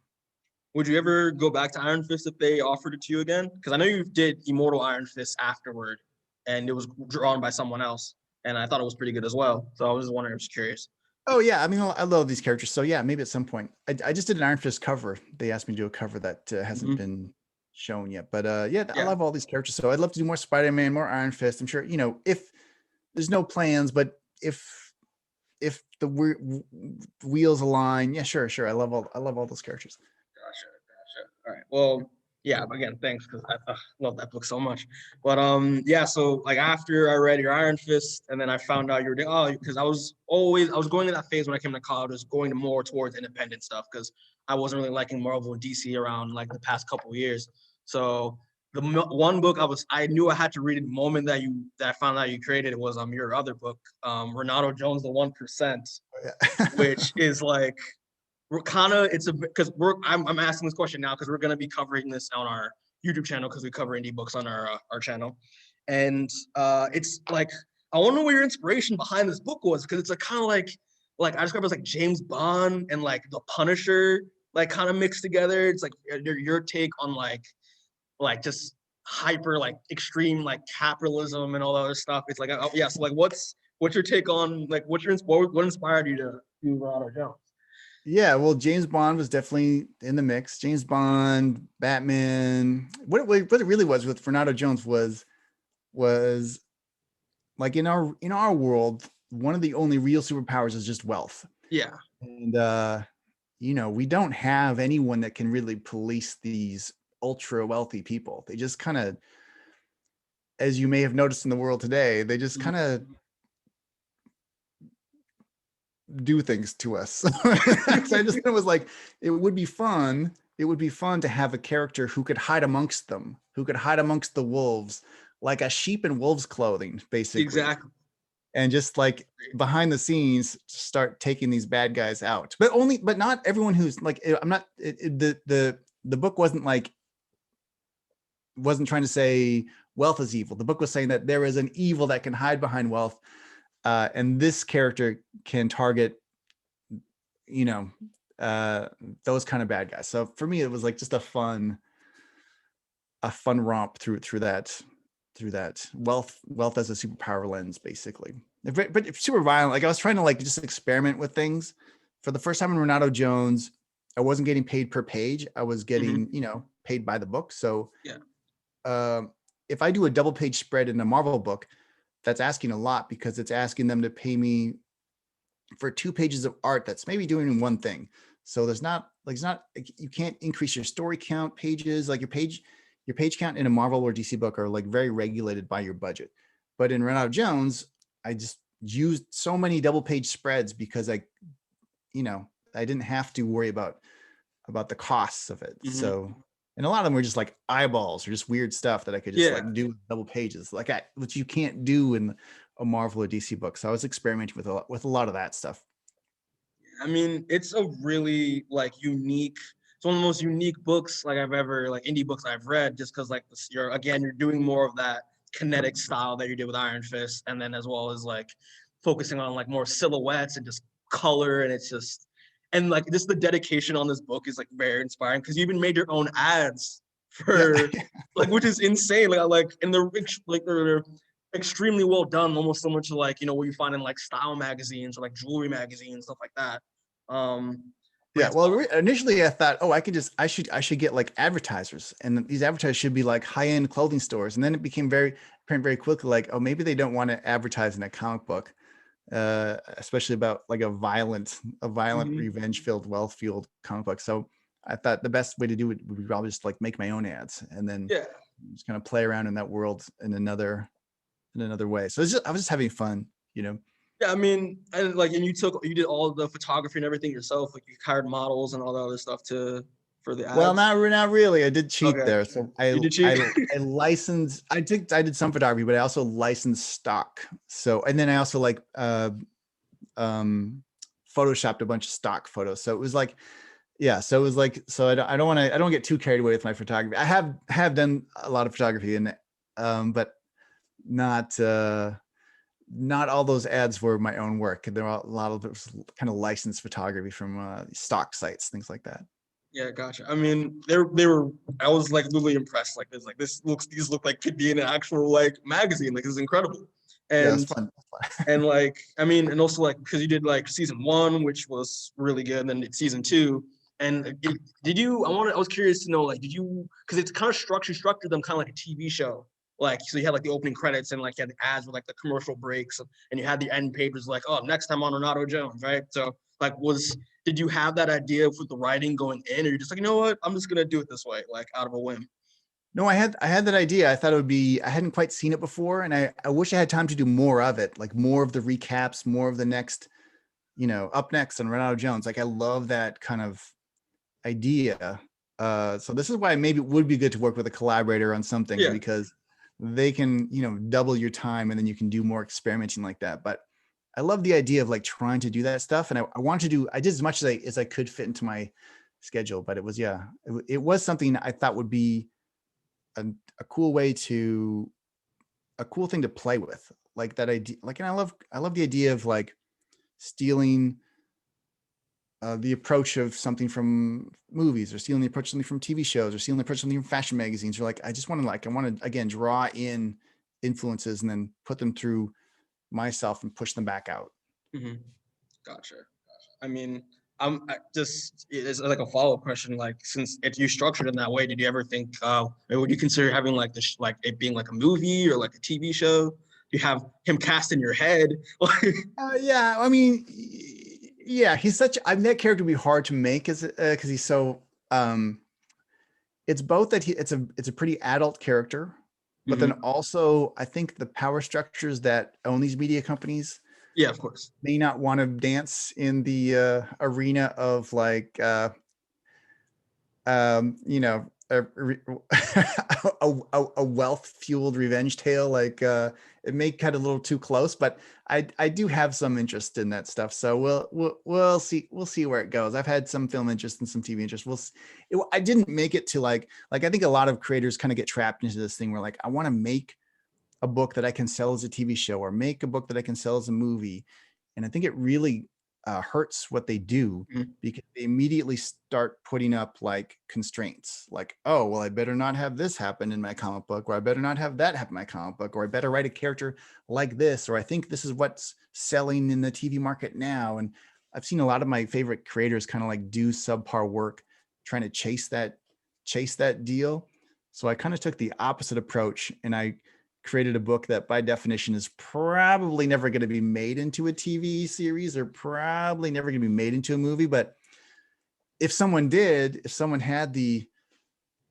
Would you ever go back to Iron Fist if they offered it to you again? Because I know you did Immortal Iron Fist afterward, and it was drawn by someone else, and I thought it was pretty good as well. So I was just wondering, I was curious. Oh yeah, I mean I love these characters. So yeah, maybe at some point. I just did an Iron Fist cover. They asked me to do a cover that hasn't Mhm. been shown yet. But yeah, I Yeah, love all these characters. So I'd love to do more Spider-Man, more Iron Fist. I'm sure if there's no plans, but if the wheels align, yeah, sure. I love all those characters. gotcha, gotcha. All right. Well, yeah. Again, thanks because I love that book so much. But yeah. So like after I read your Iron Fist, and then I found out you were doing because I was going in that phase when I came to college, I was going to more towards independent stuff because I wasn't really liking Marvel and DC around like the past couple of years. So the one book I knew I had to read it the moment that I found out you created it was your other book, Renato Jones, the 1%, Oh, yeah. which is like we're kind of it's a because I'm asking this question now because we're gonna be covering this on our YouTube channel because we cover indie books on our channel, and it's like I want to know what your inspiration behind this book was because it's a kind of like I describe it as like James Bond and like The Punisher like kind of mixed together. It's like your take on like just hyper like extreme like capitalism and all that other stuff. It's like oh yeah, so like what's your take on like what inspired you to do Renato Jones? Yeah, well, James Bond was definitely in the mix. James Bond, Batman. What it really was with Renato Jones was like in our world, one of the only real superpowers is just wealth. Yeah. And we don't have anyone that can really police these ultra wealthy people. They just kind of, as you may have noticed in the world today, they just kind Mhm. of do things to us. So I just was like, it would be fun. It would be fun to have a character who could hide amongst them, who could hide amongst the wolves, like a sheep in wolves' clothing, basically, Exactly. and just like behind the scenes start taking these bad guys out. But not everyone who's like, I'm not the book wasn't trying to say wealth is evil. The book was saying that there is an evil that can hide behind wealth, and this character can target you know uh those kind of bad guys. So for me it was like just a fun romp through that wealth as a superpower lens, basically. But super violent. Like I was trying to like just experiment with things. For the first time in Renato Jones, I wasn't getting paid per page. I was Hmm. getting paid by the book. So Yeah. if I do a double page spread in a Marvel book, that's asking a lot because it's asking them to pay me for 2 pages of art that's maybe doing one thing. So there's not like it's not like, you can't increase your story count pages. Like your page count in a Marvel or DC book are like very regulated by your budget. But in Renato Jones, I just used so many double page spreads because I didn't have to worry about the costs of it. Hmm. So, and a lot of them were just like eyeballs or just weird stuff that I could just Yeah. like do with double pages, which you can't do in a Marvel or DC book. So I was experimenting with a lot of that stuff. I mean, it's a really like unique. It's one of the most unique books like I've ever like indie books I've read. Just because like this, you're doing more of that kinetic style that you did with Iron Fist, and then as well as like focusing on like more silhouettes and just color, and it's just and like just the dedication on this book is like very inspiring because you even made your own ads Yeah. for like which is insane. Like and they're extremely well done, almost similar to like what you find in like style magazines or like jewelry magazines, stuff like that. But Yeah. yeah, Well, initially I thought, oh, I should get like advertisers, and these advertisers should be like high-end clothing stores. And then it became very apparent very quickly, like, oh, maybe they don't want to advertise in a comic book, especially about like a violent, mhm. revenge-filled, wealth-fueled comic book. So I thought the best way to do it would be probably just like make my own ads, and then Yeah, just kind of play around in that world in another way. So I was just having fun, you know. yeah. I mean, and like, and you did all the photography and everything yourself. Like you hired models and all that other stuff to for the Well, ads. not really. I did cheat Okay, there. So you did cheat. I licensed. I did some photography, but I also licensed stock. So and then I also like um photoshopped a bunch of stock photos. So it was like, yeah. So it was like, so I don't get too carried away with my photography. I have done a lot of photography, and but not not all those ads were my own work. There were a lot of it was kind of licensed photography from stock sites, things like that. Yeah, gotcha. I mean, they were. I was like really impressed. Like these look like could be in an actual like magazine. Like this is incredible. Yeah, it's And fun. and like I mean, and also like because you did like season one, which was really good, and then season two. And did you? I was curious to know like did you? Because it's kind of structured them kind of like a TV show. Like so, you had like the opening credits and like you had the ads with like the commercial breaks, and you had the end pages like oh next time on Renato Jones, right? So like was did you have that idea with the writing going in, or you're just like you know what I'm just gonna do it this way like out of a whim? No, I had that idea. I thought it would be, I hadn't quite seen it before, and I wish I had time to do more of it, like more of the recaps, more of the next, up next on Renato Jones. Like I love that kind of idea. So this is why maybe it would be good to work with a collaborator on something, Yeah. because they can, double your time, and then you can do more experimenting like that. But I love the idea of like trying to do that stuff. And I wanted to I did as much as I could fit into my schedule, but it was, yeah, it was something I thought would be a, a cool way to a cool thing to play with, like that idea. Like, and I love the idea of like stealing the approach of something from movies, or stealing the approach of something from TV shows, or stealing the approach of something from fashion magazines. Or like, I want to again draw in influences and then put them through myself and push them back out. Mm-hmm. Gotcha. I mean, just it's like a follow up question. Like, since if you structured in that way, did you ever think, would you consider having like this, like it being like a movie or like a TV show? Do you have him cast in your head? Yeah, I mean, yeah, he's such. I mean, that character would be hard to make, as because he's so. It's both that it's a pretty adult character, but then Mhm. also I think the power structures that own these media companies Yeah, of course. may not want to dance in the arena of like a, a wealth fueled revenge tale. Like it may cut a little too close, but I do have some interest in that stuff. So we'll see where it goes. I've had some film interest and some TV interest. I didn't make it to like I think a lot of creators kind of get trapped into this thing where like I want to make a book that I can sell as a TV show, or make a book that I can sell as a movie. And I think it really hurts what they do, Mhm. because they immediately start putting up like constraints, like, oh, well, I better not have this happen in my comic book, or I better not have that happen in my comic book, or I better write a character like this, or I think this is what's selling in the TV market now. And I've seen a lot of my favorite creators kind of like do subpar work trying to chase that deal. So I kind of took the opposite approach, and I created a book that by definition is probably never going to be made into a TV series, or probably never going to be made into a movie. But if someone had the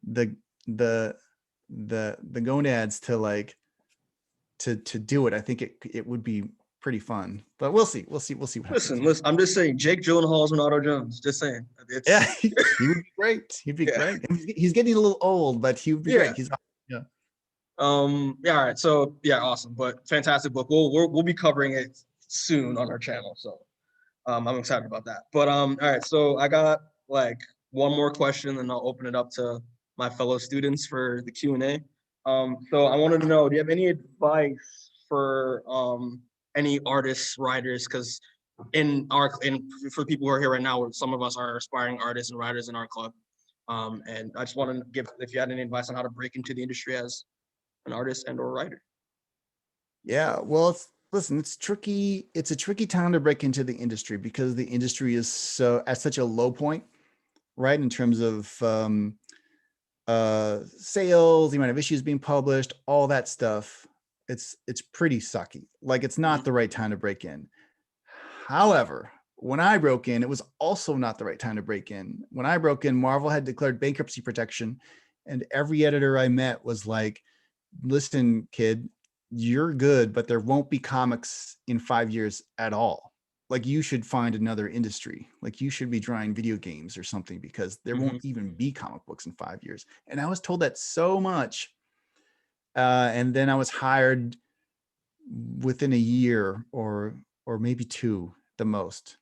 the the gonads to like to do it, I think it would be pretty fun. But we'll see. We'll see what happens. Listen. I'm just saying, Jake Gyllenhaal is Renato Jones. Just saying, Yeah, it's he would be great. He'd be yeah, great. And he's getting a little old, but he would be yeah. great. He's yeah. Yeah. All right. So yeah, awesome. But fantastic book. We'll be covering it soon on our channel. So I'm excited about that. But all right. So I got like one more question, and I'll open it up to my fellow students for the Q&A. So I wanted to know, do you have any advice for any artists, writers? Because for people who are here right now, some of us are aspiring artists and writers in our club. And I just want to give, if you had any advice on how to break into the industry as an artist and or writer. Yeah, well, listen, it's tricky. It's a tricky time to break into the industry because the industry is so at such a low point, right? In terms of sales, the amount of issues being published, all that stuff. It's pretty sucky. Like it's not Mhm. the right time to break in. However, when I broke in, it was also not the right time to break in. When I broke in, Marvel had declared bankruptcy protection, and every editor I met was like, listen, kid, you're good, but there won't be comics in 5 years at all. Like you should find another industry. Like you should be drawing video games or something because there won't even be comic books in 5 years. And I was told that so much. And then I was hired within a year or maybe two the most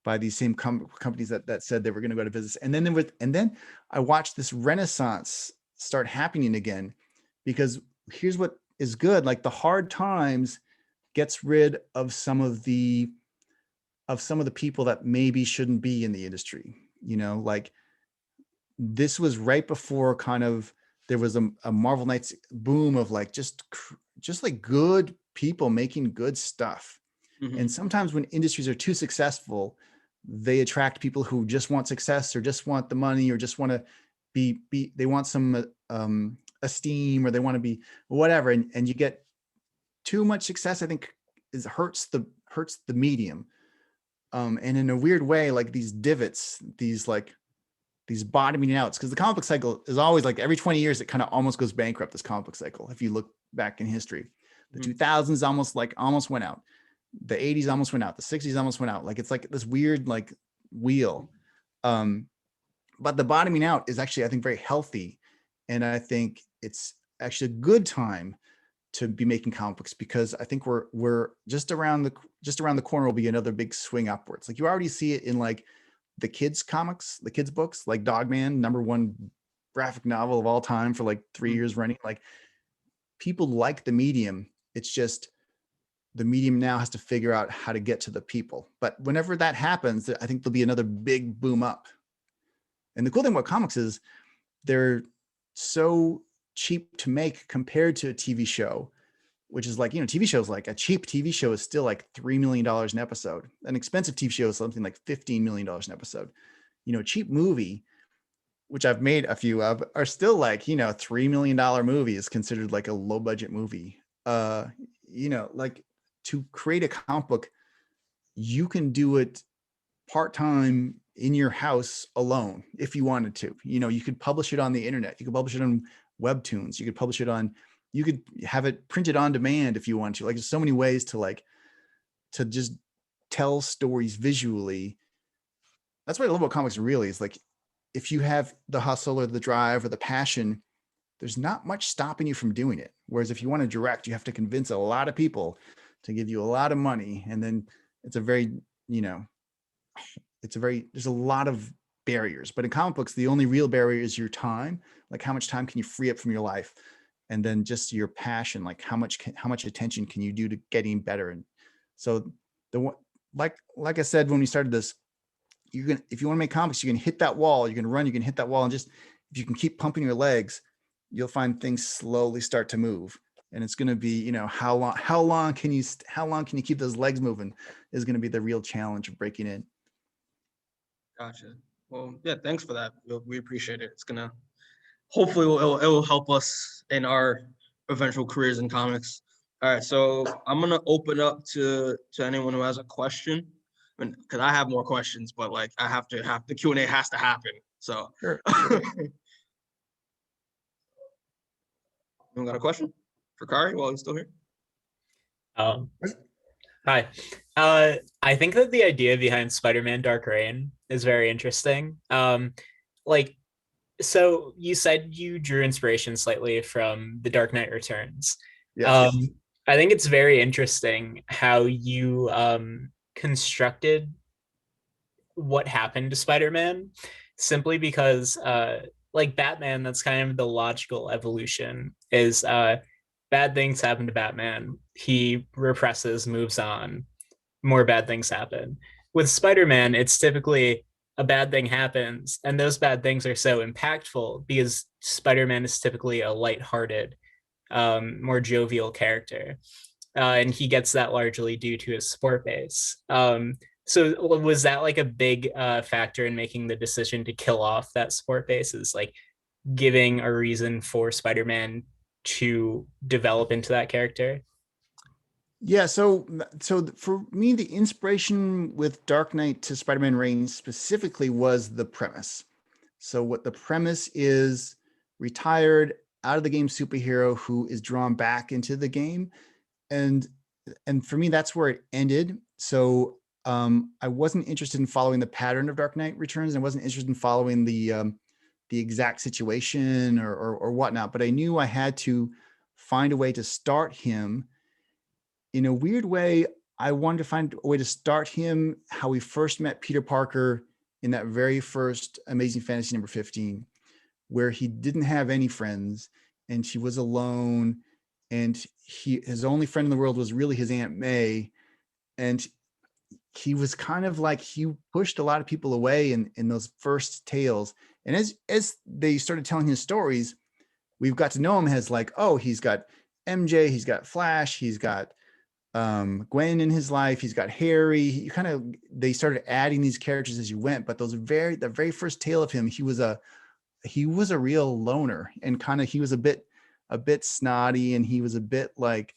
by these same companies that said they were going to go to business. And then I watched this renaissance start happening again, because here's what is good. Like the hard times gets rid of some of the people that maybe shouldn't be in the industry. Like this was right before kind of there was a Marvel Knights boom of like just like good people making good stuff. Mm-hmm. And sometimes when industries are too successful, they attract people who just want success or just want the money or just want to be they want some esteem, or they want to be whatever. And you get too much success, I think, hurts the medium. And in a weird way, like these divots, these bottoming outs, because the comic book cycle is always like every 20 years, it kind of almost goes bankrupt, this comic book cycle. If you look back in history, the 2000s almost went out. The 80s almost went out. The 60s almost went out. Like it's like this weird like wheel. But the bottoming out is actually, I think, very healthy. And I think it's actually a good time to be making comic books, because I think we're just around the corner will be another big swing upwards. Like you already see it in like the kids comics, the kids books, like Dogman, #1 graphic novel of all time for like 3 years running. Like people like the medium. It's just the medium now has to figure out how to get to the people. But whenever that happens, I think there'll be another big boom up. And the cool thing about comics is they're so cheap to make compared to a TV show, which is like, TV shows, like a cheap TV show is still like $3 million an episode. An expensive TV show is something like $15 million an episode. A cheap movie, which I've made a few of, are still like, $3 million movie is considered like a low budget movie. Like to create a comic book, you can do it part-time in your house alone if you wanted to. You could publish it on the internet. You could publish it on Webtoons. You could have it printed on demand if you want to. Like there's so many ways to just tell stories visually. That's what I love about comics really, is like if you have the hustle or the drive or the passion, there's not much stopping you from doing it. Whereas if you want to direct, you have to convince a lot of people to give you a lot of money. And then it's a very, there's a lot of barriers. But in comic books, the only real barrier is your time. Like how much time can you free up from your life? And then just your passion, like how much attention can you do to getting better? And so like I said, when we started this, if you want to make comics, you can hit that wall, you can run, you can hit that wall. And just, if you can keep pumping your legs, you'll find things slowly start to move. And it's going to be, how long can you keep those legs moving is going to be the real challenge of breaking in. Gotcha. Well, yeah, thanks for that. We appreciate it. It's gonna hopefully it will help us in our eventual careers in comics. All right, so I'm gonna open up to anyone who has a question, because I have more questions, but like I have the Q&A has to happen. So, Sure. Anyone got a question for Kaare while he's still here? Um, Hi. I think that the idea behind Spider-Man Dark Reign is very interesting. Like, so you said you drew inspiration slightly from The Dark Knight Returns. Yes. Um, I think it's very interesting how you constructed what happened to Spider-Man simply because like Batman, that's kind of the logical evolution is bad things happen to Batman. He represses, moves on, more bad things happen. With Spider-Man, it's typically a bad thing happens, and those bad things are so impactful because Spider-Man is typically a light-hearted, more jovial character, and he gets that largely due to his support base. So was that like a big factor in making the decision to kill off that support base? Is like giving a reason for Spider-Man to develop into that character? Yeah, so for me, the inspiration with Dark Knight to Spider-Man Reigns specifically was the premise. So what the premise is, retired out of the game superhero who is drawn back into the game, and for me that's where it ended. So I wasn't interested in following the pattern of Dark Knight Returns, and I wasn't interested in following the exact situation or whatnot. But I knew I had to find a way to start him in a weird way. I wanted to find a way to start him how we first met Peter Parker in that very first Amazing Fantasy number 15, where he didn't have any friends and he was alone, and his only friend in the world was really his Aunt May. And he was kind of like, he pushed a lot of people away in those first tales. And as they started telling his stories, we've got to know him as like, oh, he's got MJ, he's got Flash, he's got Gwen in his life, he's got Harry. They started adding these characters as you went, but the very first tale of him, he was a real loner, and kind of he was a bit snotty, and he was a bit like,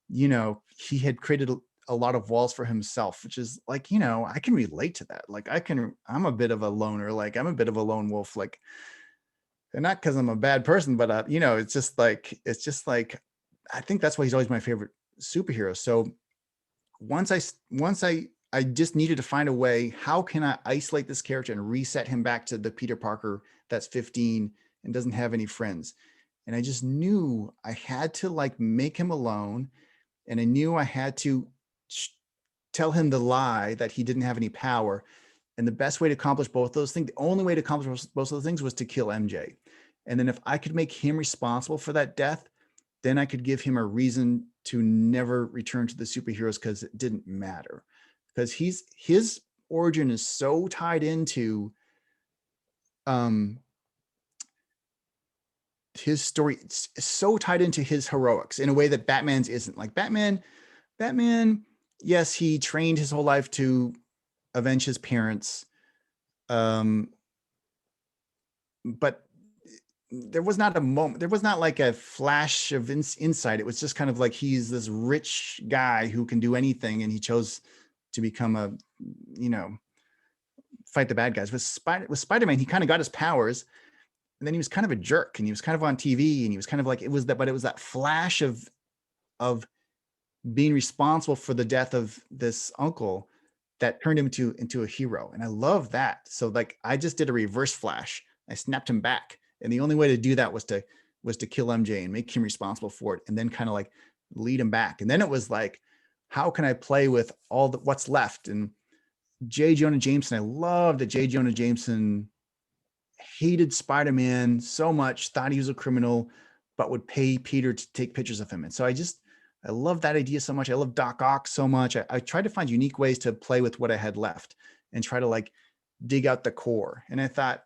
he had created a lot of walls for himself, which is like, I can relate to that. Like I'm a bit of a loner, like I'm a bit of a lone wolf, like, and not because I'm a bad person, but it's just like I think that's why he's always my favorite superhero. So once I just needed to find a way, how can I isolate this character and reset him back to the Peter Parker that's 15 and doesn't have any friends. And I just knew I had to like make him alone, and I knew I had to tell him the lie that he didn't have any power. And the best way to accomplish both those things, the only way to accomplish both of those things was to kill MJ. And then if I could make him responsible for that death, then I could give him a reason to never return to the superheroes, because it didn't matter. Because his origin is so tied into um his story. It's so tied into his heroics in a way that Batman's isn't. Like Batman, yes, he trained his whole life to avenge his parents. Um, but there was not a moment, there was not like a flash of insight. It was just kind of like he's this rich guy who can do anything, and he chose to become you know, fight the bad guys. With Spider-Man, he kind of got his powers, and then he was kind of a jerk, and he was kind of on TV, and he was kind of like, but it was that flash of being responsible for the death of this uncle that turned him into a hero. And I love that. So like I just did a reverse flash. I snapped him back. And the only way to do that was to kill MJ and make him responsible for it, and then kind of like lead him back. And then it was like, how can I play with what's left? And J. Jonah Jameson, I love that J. Jonah Jameson hated Spider-Man so much, thought he was a criminal, but would pay Peter to take pictures of him. And so I love that idea so much. I love Doc Ock so much. I tried to find unique ways to play with what I had left and try to like dig out the core. And I thought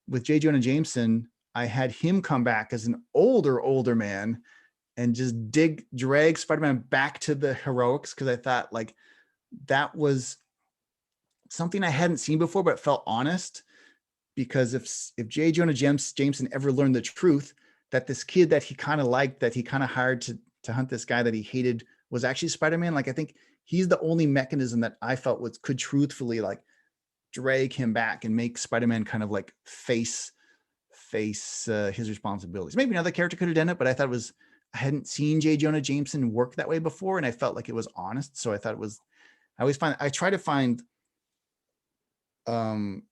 with J. Jonah Jameson, I had him come back as an older man and just drag Spider-Man back to the heroics, because I thought like that was something I hadn't seen before, but felt honest. Because if J. Jonah Jameson ever learned the truth that this kid that he kind of liked, that he kind of hired to hunt this guy that he hated, was actually Spider-Man, like I think he's the only mechanism that I felt could truthfully like drag him back and make Spider-Man kind of like face his responsibilities. Maybe another character could have done it, but I thought I hadn't seen J. Jonah Jameson work that way before, and I felt like it was honest. So I thought it was. I try to find some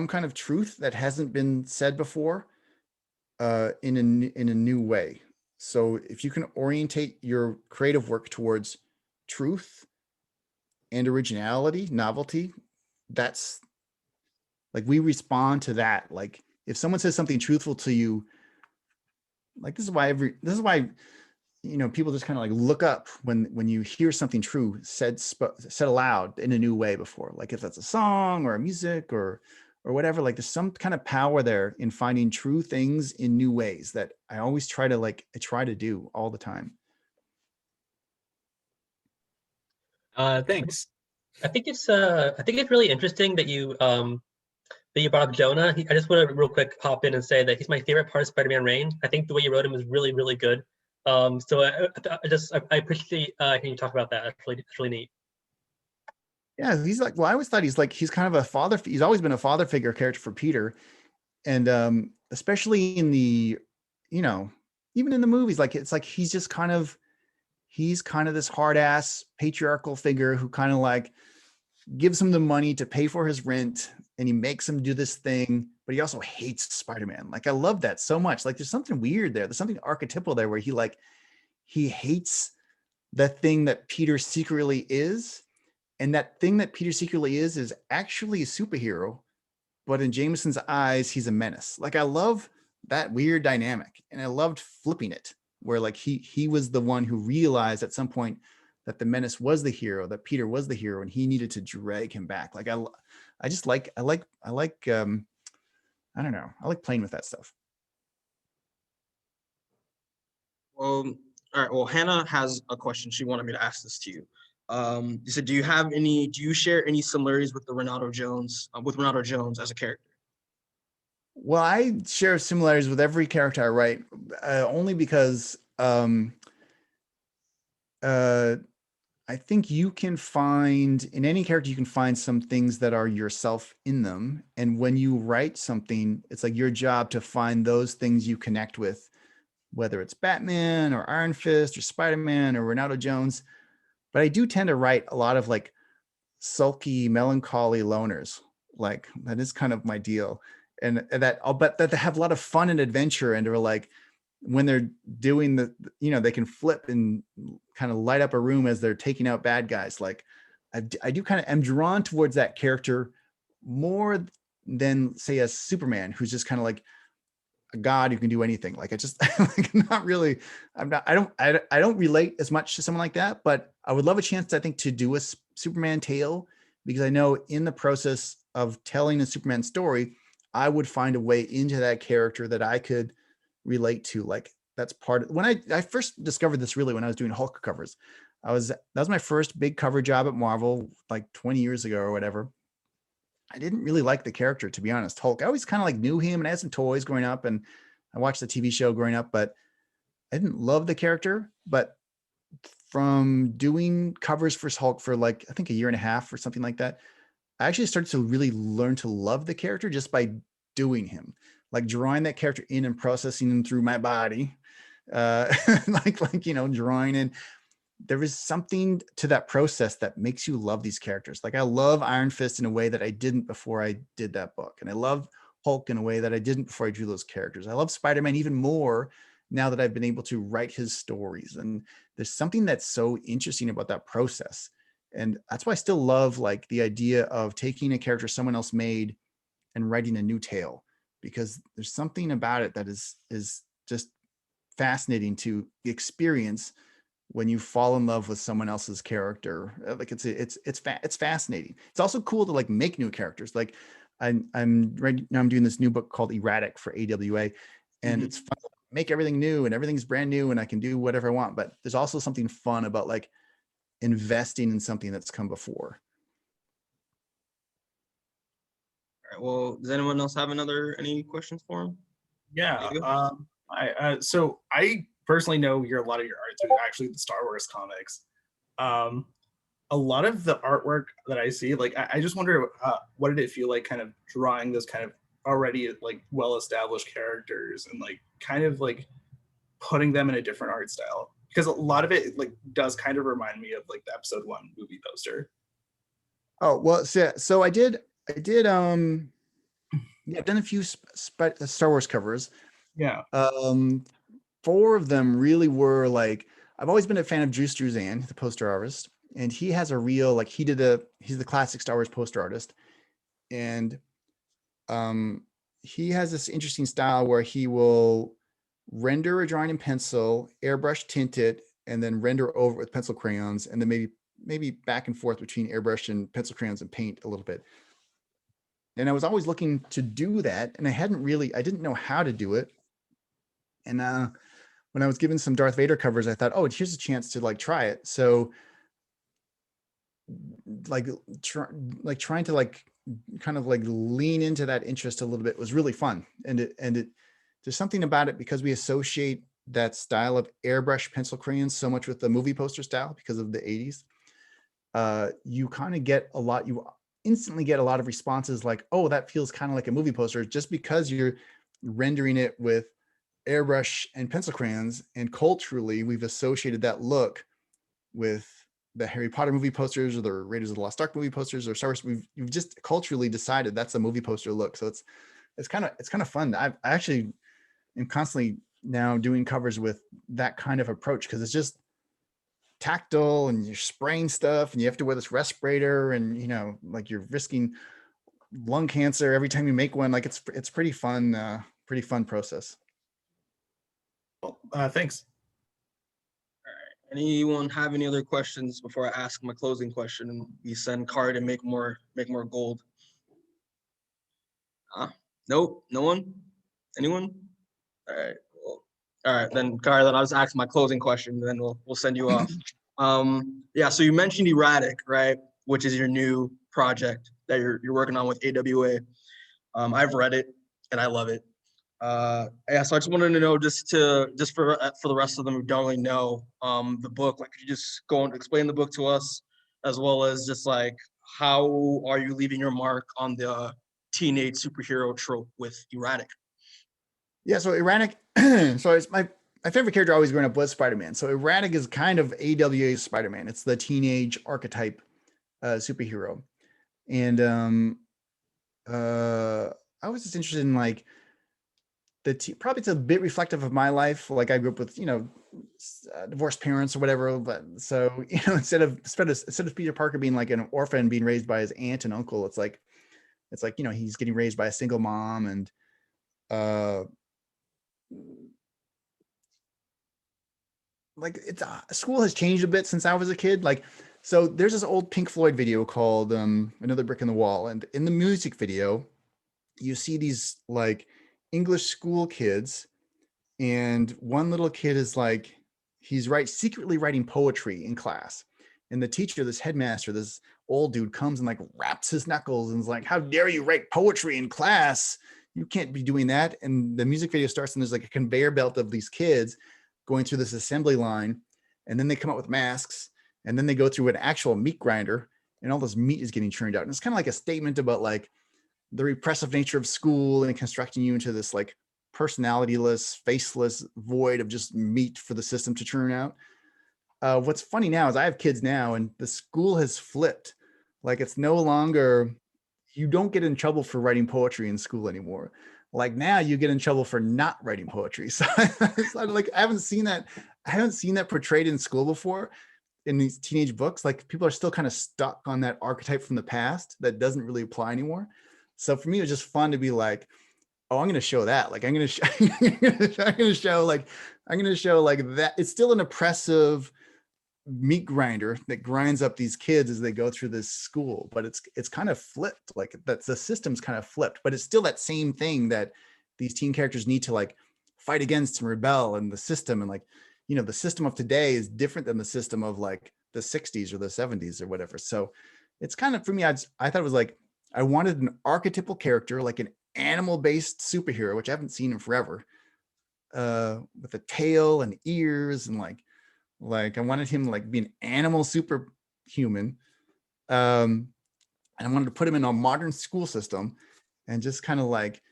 kind of truth that hasn't been said before in a new way. So if you can orientate your creative work towards truth and originality, novelty, that's like we respond to that. Like if someone says something truthful to you, like this is why people just kind of like look up when you hear something true said aloud in a new way before, like if that's a song or a music or whatever. Like there's some kind of power there in finding true things in new ways that I always try to do all the time. Thanks. I think it's really interesting that you brought up Jonah. I just want to real quick hop in and say that he's my favorite part of Spider-Man Reign. I think the way you wrote him is really, really good. So I appreciate hearing you talk about that. That's really neat. Yeah, he's like, well, I always thought he's kind of a father. He's always been a father figure character for Peter, and especially in the, even in the movies, like it's like he's kind of this hard ass patriarchal figure who kind of like gives him the money to pay for his rent, and he makes him do this thing, but he also hates Spider-Man. Like I love that so much. Like there's something weird there. There's something archetypal there where he hates the thing that Peter secretly is. And that thing that Peter secretly is actually a superhero, but in Jameson's eyes, he's a menace. Like I love that weird dynamic, and I loved flipping it, where like he was the one who realized at some point that the menace was the hero, that Peter was the hero, and he needed to drag him back. Like I don't know, I like playing with that stuff. All right. Well, Hannah has a question. She wanted me to ask this to you. You said, do you share any similarities with Renato Jones as a character? Well, I share similarities with every character I write, only because I think you can find in any character, you can find some things that are yourself in them. And when you write something, it's like your job to find those things you connect with, whether it's Batman or Iron Fist or Spider-Man or Renato Jones. But I do tend to write a lot of like sulky, melancholy loners. Like that is kind of my deal. And that I'll bet that they have a lot of fun and adventure, and are like, when they're doing they can flip and kind of light up a room as they're taking out bad guys. Like I do kind of am drawn towards that character more than say a Superman, who's just kind of like a god who can do anything. Like I just like not really, I don't relate as much to someone like that, but I would love a chance, I think, to do a Superman tale, because I know in the process of telling a Superman story, I would find a way into that character that I could relate to. Like that's part of when I first discovered this, really when I was doing Hulk covers. That was my first big cover job at Marvel like 20 years ago or whatever. I didn't really like the character, to be honest. Hulk, I always kind of like knew him, and I had some toys growing up, and I watched the TV show growing up, but I didn't love the character. But from doing covers for Hulk for like, I think a year and a half or something like that, I actually started to really learn to love the character just by doing him, like drawing that character in and processing him through my body. Like, drawing in. There is something to that process that makes you love these characters. Like I love Iron Fist in a way that I didn't before I did that book. And I love Hulk in a way that I didn't before I drew those characters. I love Spider-Man even more now that I've been able to write his stories. And there's something that's so interesting about that process. And that's why I still love like the idea of taking a character someone else made and writing a new tale, because there's something about it that is just fascinating to experience when you fall in love with someone else's character. Like it's fascinating. It's also cool to like make new characters. Like I'm right now, I'm doing this new book called E-Ratic for AWA, and it's fun to make everything new, and everything's brand new, and I can do whatever I want. But there's also something fun about like investing in something that's come before. All right. Well, does anyone else have any questions for him? Yeah. So I personally know a lot of your art through actually the Star Wars comics. A lot of the artwork that I see, like I just wonder, what did it feel like kind of drawing those kind of already like well-established characters, and like kind of like putting them in a different art style? Because a lot of it like does kind of remind me of like the episode 1 movie poster. Oh, well, so I did, yeah, I've done a few Star Wars covers. Yeah. 4 of them really were like, I've always been a fan of Drew Struzan, the poster artist, and he has a real, like he's the classic Star Wars poster artist. And he has this interesting style where he will render a drawing in pencil, airbrush tint it, and then render over with pencil crayons, and then maybe back and forth between airbrush and pencil crayons and paint a little bit. And I was always looking to do that, and I didn't know how to do it. And when I was given some Darth Vader covers, I thought, oh, here's a chance to like try it. So like trying to like kind of like lean into that interest a little bit was really fun. And there's something about it because we associate that style of airbrush pencil crayons so much with the movie poster style because of the 80s. You kind of get you instantly get a lot of responses like, oh, that feels kind of like a movie poster, just because you're rendering it with airbrush and pencil crayons. And culturally, we've associated that look with the Harry Potter movie posters or the Raiders of the Lost Ark movie posters or Star Wars. We've just culturally decided that's a movie poster look. So it's kind of fun. I actually am constantly now doing covers with that kind of approach because it's just tactile and you're spraying stuff and you have to wear this respirator and like you're risking lung cancer every time you make one. Like it's pretty fun process. Thanks. Anyone have any other questions before I ask my closing question and we send Kaare to make more gold? Nope, no one? Anyone? All right. Well, all right, then Kaare, then I'll just ask my closing question, and then we'll send you off. Yeah, so you mentioned E-Ratic, right? Which is your new project that you're working on with AWA. I've read it and I love it. Yeah, so I just wanted to know, just for the rest of them who don't really know the book, like, could you just go and explain the book to us, as well as just like how are you leaving your mark on the teenage superhero trope with E-Ratic? Yeah, so E-Ratic, so it's my favorite character always growing up was Spider-Man. So E-Ratic is kind of AWA's Spider-Man. It's the teenage archetype superhero, and I was just interested in like probably it's a bit reflective of my life. Like I grew up with divorced parents or whatever, but so instead of Peter Parker being like an orphan being raised by his aunt and uncle, it's like he's getting raised by a single mom. And like school has changed a bit since I was a kid. Like, so there's this old Pink Floyd video called Another Brick in the Wall, and in the music video you see these like English school kids, and one little kid is like, he's secretly writing poetry in class, and the teacher, this headmaster, this old dude, comes and like raps his knuckles and is like, how dare you write poetry in class, you can't be doing that. And the music video starts and there's like a conveyor belt of these kids going through this assembly line, and then they come out with masks, and then they go through an actual meat grinder, and all this meat is getting churned out. And it's kind of like a statement about like the repressive nature of school and constructing you into this like personalityless, faceless void of just meat for the system to churn out. What's funny now is I have kids now, and the school has flipped. Like, it's no longer, you don't get in trouble for writing poetry in school anymore. Like, now you get in trouble for not writing poetry. So like, I haven't seen that portrayed in school before in these teenage books. Like, people are still kind of stuck on that archetype from the past that doesn't really apply anymore. So for me, it was just fun to be like, oh, I'm going to show that. Like, I'm going to show like that. It's still an oppressive meat grinder that grinds up these kids as they go through this school, but it's kind of flipped. Like, that's the system's kind of flipped, but it's still that same thing that these teen characters need to like fight against and rebel. And the system, and like, the system of today is different than the system of like the 60s or the 70s or whatever. So it's kind of, for me, I thought it was like, I wanted an archetypal character, like an animal-based superhero, which I haven't seen in forever, with a tail and ears, and like I wanted him to like be an animal superhuman, and I wanted to put him in a modern school system and just kind of like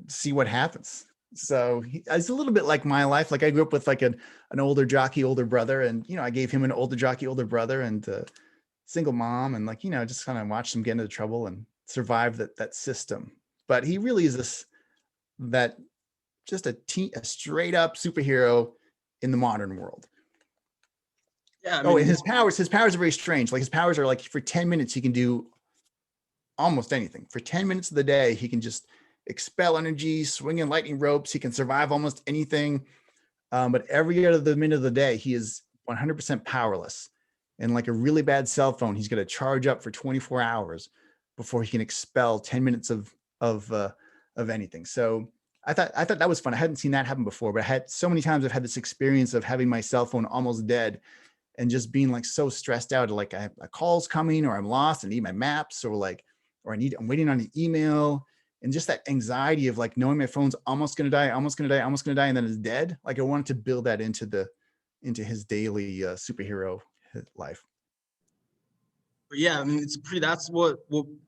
see what happens. So it's a little bit like my life. Like I grew up with like an older jockey, older brother, and I gave him an older jockey, older brother, and single mom, and like just kind of watched him get into trouble and survive that system. But he really is that just a straight up superhero in the modern world. Yeah, I Oh, mean, and his powers are very strange. Like his powers are like for 10 minutes he can do almost anything. For 10 minutes of the day, he can just expel energy, swing in lightning ropes. He can survive almost anything. But every other minute of the day, he is 100% powerless. And like a really bad cell phone, he's going to charge up for 24 hours before he can expel 10 minutes of anything. So I thought that was fun. I hadn't seen that happen before, but I had so many times I've had this experience of having my cell phone almost dead and just being like so stressed out, like I have a call's coming, or I'm lost and need my maps, or I'm waiting on an email, and just that anxiety of like knowing my phone's almost gonna die, and then it's dead. Like I wanted to build that into his daily superhero life. but yeah, I mean, that's what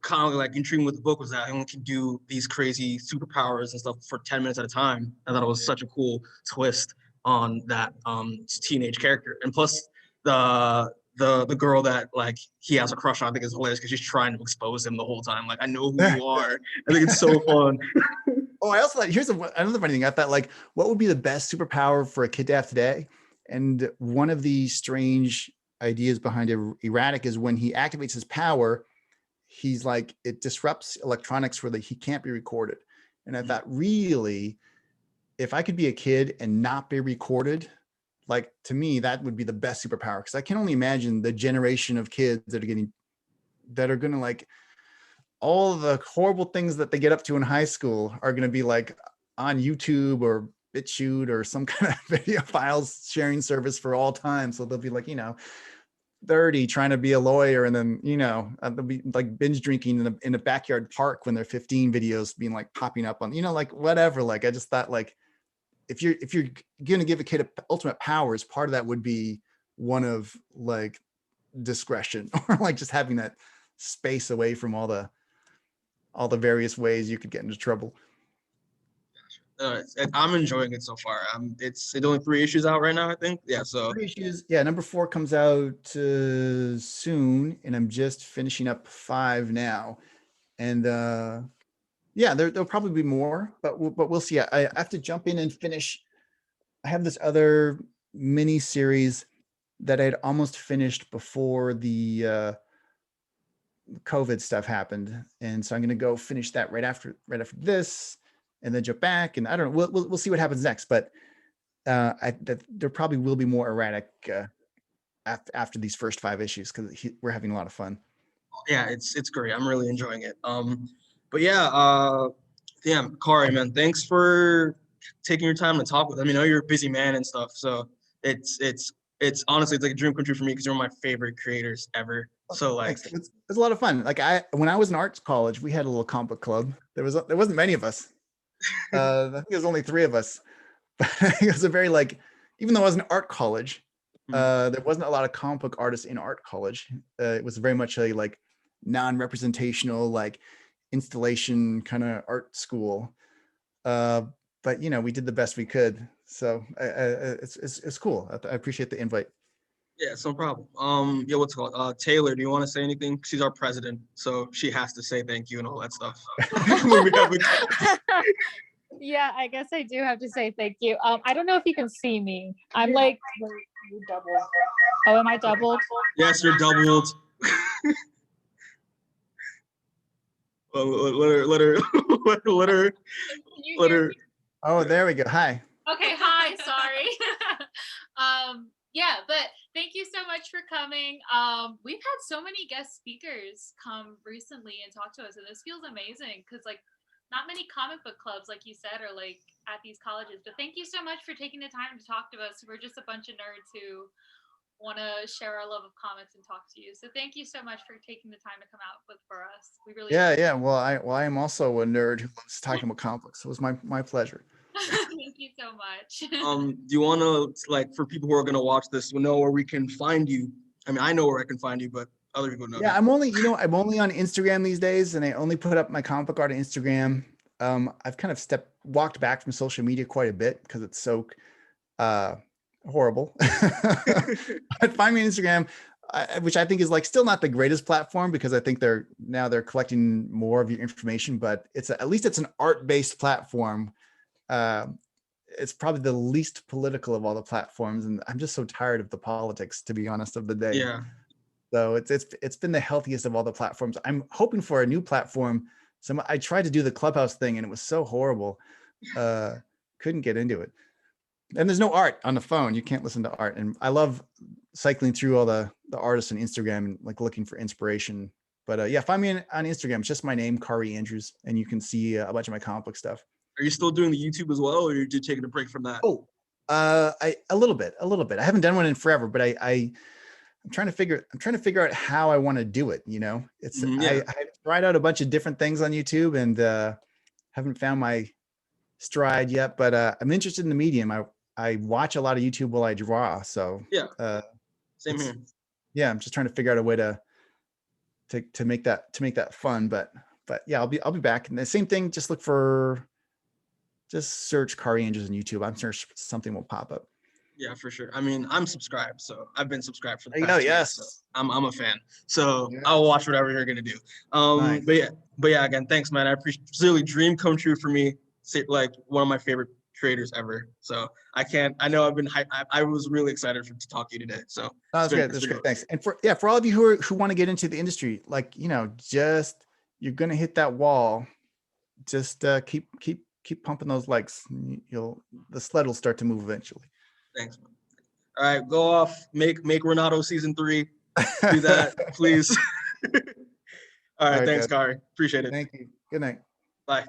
kind of like intriguing with the book was that anyone can do these crazy superpowers and stuff for 10 minutes at a time. I thought it was such a cool twist on that teenage character. And plus the girl that like he has a crush on, I think is hilarious because she's trying to expose him the whole time. Like, I know who you are. I think it's so fun. Oh, I also thought here's another funny thing. I thought like, what would be the best superpower for a kid to have today? And one of the strange ideas behind E-Ratic is when he activates his power, he's like, it disrupts electronics where he can't be recorded. And I thought, really, if I could be a kid and not be recorded, like to me, that would be the best superpower. Because I can only imagine the generation of kids that are going to like, all the horrible things that they get up to in high school are going to be like on YouTube or BitChute or some kind of video files sharing service for all time. So they'll be like, 30 trying to be a lawyer, and then they'll be like binge drinking in a backyard park when they're 15, videos being like popping up on like whatever. Like I just thought, like if you're gonna give a kid ultimate powers, part of that would be one of like discretion, or like just having that space away from all the various ways you could get into trouble. I'm enjoying it so far. It's only 3 issues out right now, I think. Yeah, so 3 issues. Yeah, number 4 comes out soon, and I'm just finishing up 5 now. And yeah, there'll probably be more, but we'll see. I have to jump in and finish. I have this other mini series that I'd almost finished before the COVID stuff happened, and so I'm going to go finish that right after this, and then jump back. And I don't know. We'll see what happens next, but there probably will be more erratic after these first 5 issues, because we're having a lot of fun. yeah, it's great. I'm really enjoying it. But yeah, damn, Kaare, man, thanks for taking your time to talk with. I mean, I know you're a busy man and stuff, so it's honestly it's like a dream come true for me because you're one of my favorite creators ever. So like, Thanks. It's a lot of fun. Like when I was in arts college, we had a little comic book club. There wasn't many of us. I think there was only 3 of us. But it was a very like, even though I was in art college, there wasn't a lot of comic book artists in art college. It was very much a like non-representational, like installation kind of art school. But we did the best we could. So it's cool. I appreciate the invite. yeah, it's no problem. Yeah, what's it called? Taylor, do you want to say anything? She's our president, so she has to say thank you and all that stuff. Yeah, I guess I do have to say thank you. I don't know if you can see me. I'm like, you doubled. Oh, am I doubled? Yes, you're doubled. Let her. Oh, there we go. Hi. Okay, hi, sorry. Yeah, but thank you so much for coming. We've had so many guest speakers come recently and talk to us, and this feels amazing because like not many comic book clubs, like you said, are like at these colleges. But thank you so much for taking the time to talk to us. We're just a bunch of nerds who want to share our love of comics and talk to you. So thank you so much for taking the time to come out for us. We really yeah. Well, I am also a nerd who loves talking about comics. So it was my pleasure. Thank you so much. Do you want to like for people who are gonna watch this, know where we can find you? I mean, I know where I can find you, but other people know. Yeah, I'm only on Instagram these days, and I only put up my comic book art on Instagram. I've kind of walked back from social media quite a bit because it's so horrible. But find me on Instagram, which I think is like still not the greatest platform because I think they're collecting more of your information, but at least it's an art-based platform. It's probably the least political of all the platforms, and I'm just so tired of the politics, to be honest, of the day. Yeah. So it's been the healthiest of all the platforms. I'm hoping for a new platform. I tried to do the Clubhouse thing and it was so horrible. Couldn't get into it. And there's no art on the phone. You can't listen to art. And I love cycling through all the artists on Instagram and like looking for inspiration. But yeah, find me on Instagram. It's just my name, Kaare Andrews, and you can see a bunch of my comic book stuff. Are you still doing the YouTube as well, or are you just taking a break from that? Oh, a little bit. I haven't done one in forever, but I'm trying to figure out how I want to do it. You know, I tried out a bunch of different things on YouTube and haven't found my stride yet, but I'm interested in the medium. I watch a lot of YouTube while I draw. So yeah, same here. Yeah, I'm just trying to figure out a way to make that fun. But yeah, I'll be back. And the same thing, just search Kaare Andrews on YouTube. I'm sure something will pop up. Yeah, for sure. I mean, I'm subscribed, so I've been subscribed for the past 2 yes. years, so I'm a fan. So yeah. I'll watch whatever you're gonna do. Nice. But yeah, again, thanks, man. I appreciate. It's really dream come true for me. Like one of my favorite creators ever. So I know I've been hyped. I was really excited to talk to you today. So that's great. That's great. Thanks. And for all of you who want to get into the industry, like, you know, just you're gonna hit that wall. Just keep pumping those legs. The sled will start to move eventually. Thanks, man. All right, go off. Make Renato season 3. Do that, please. All right, thanks, Kaare. Appreciate it. Thank you. Good night. Bye.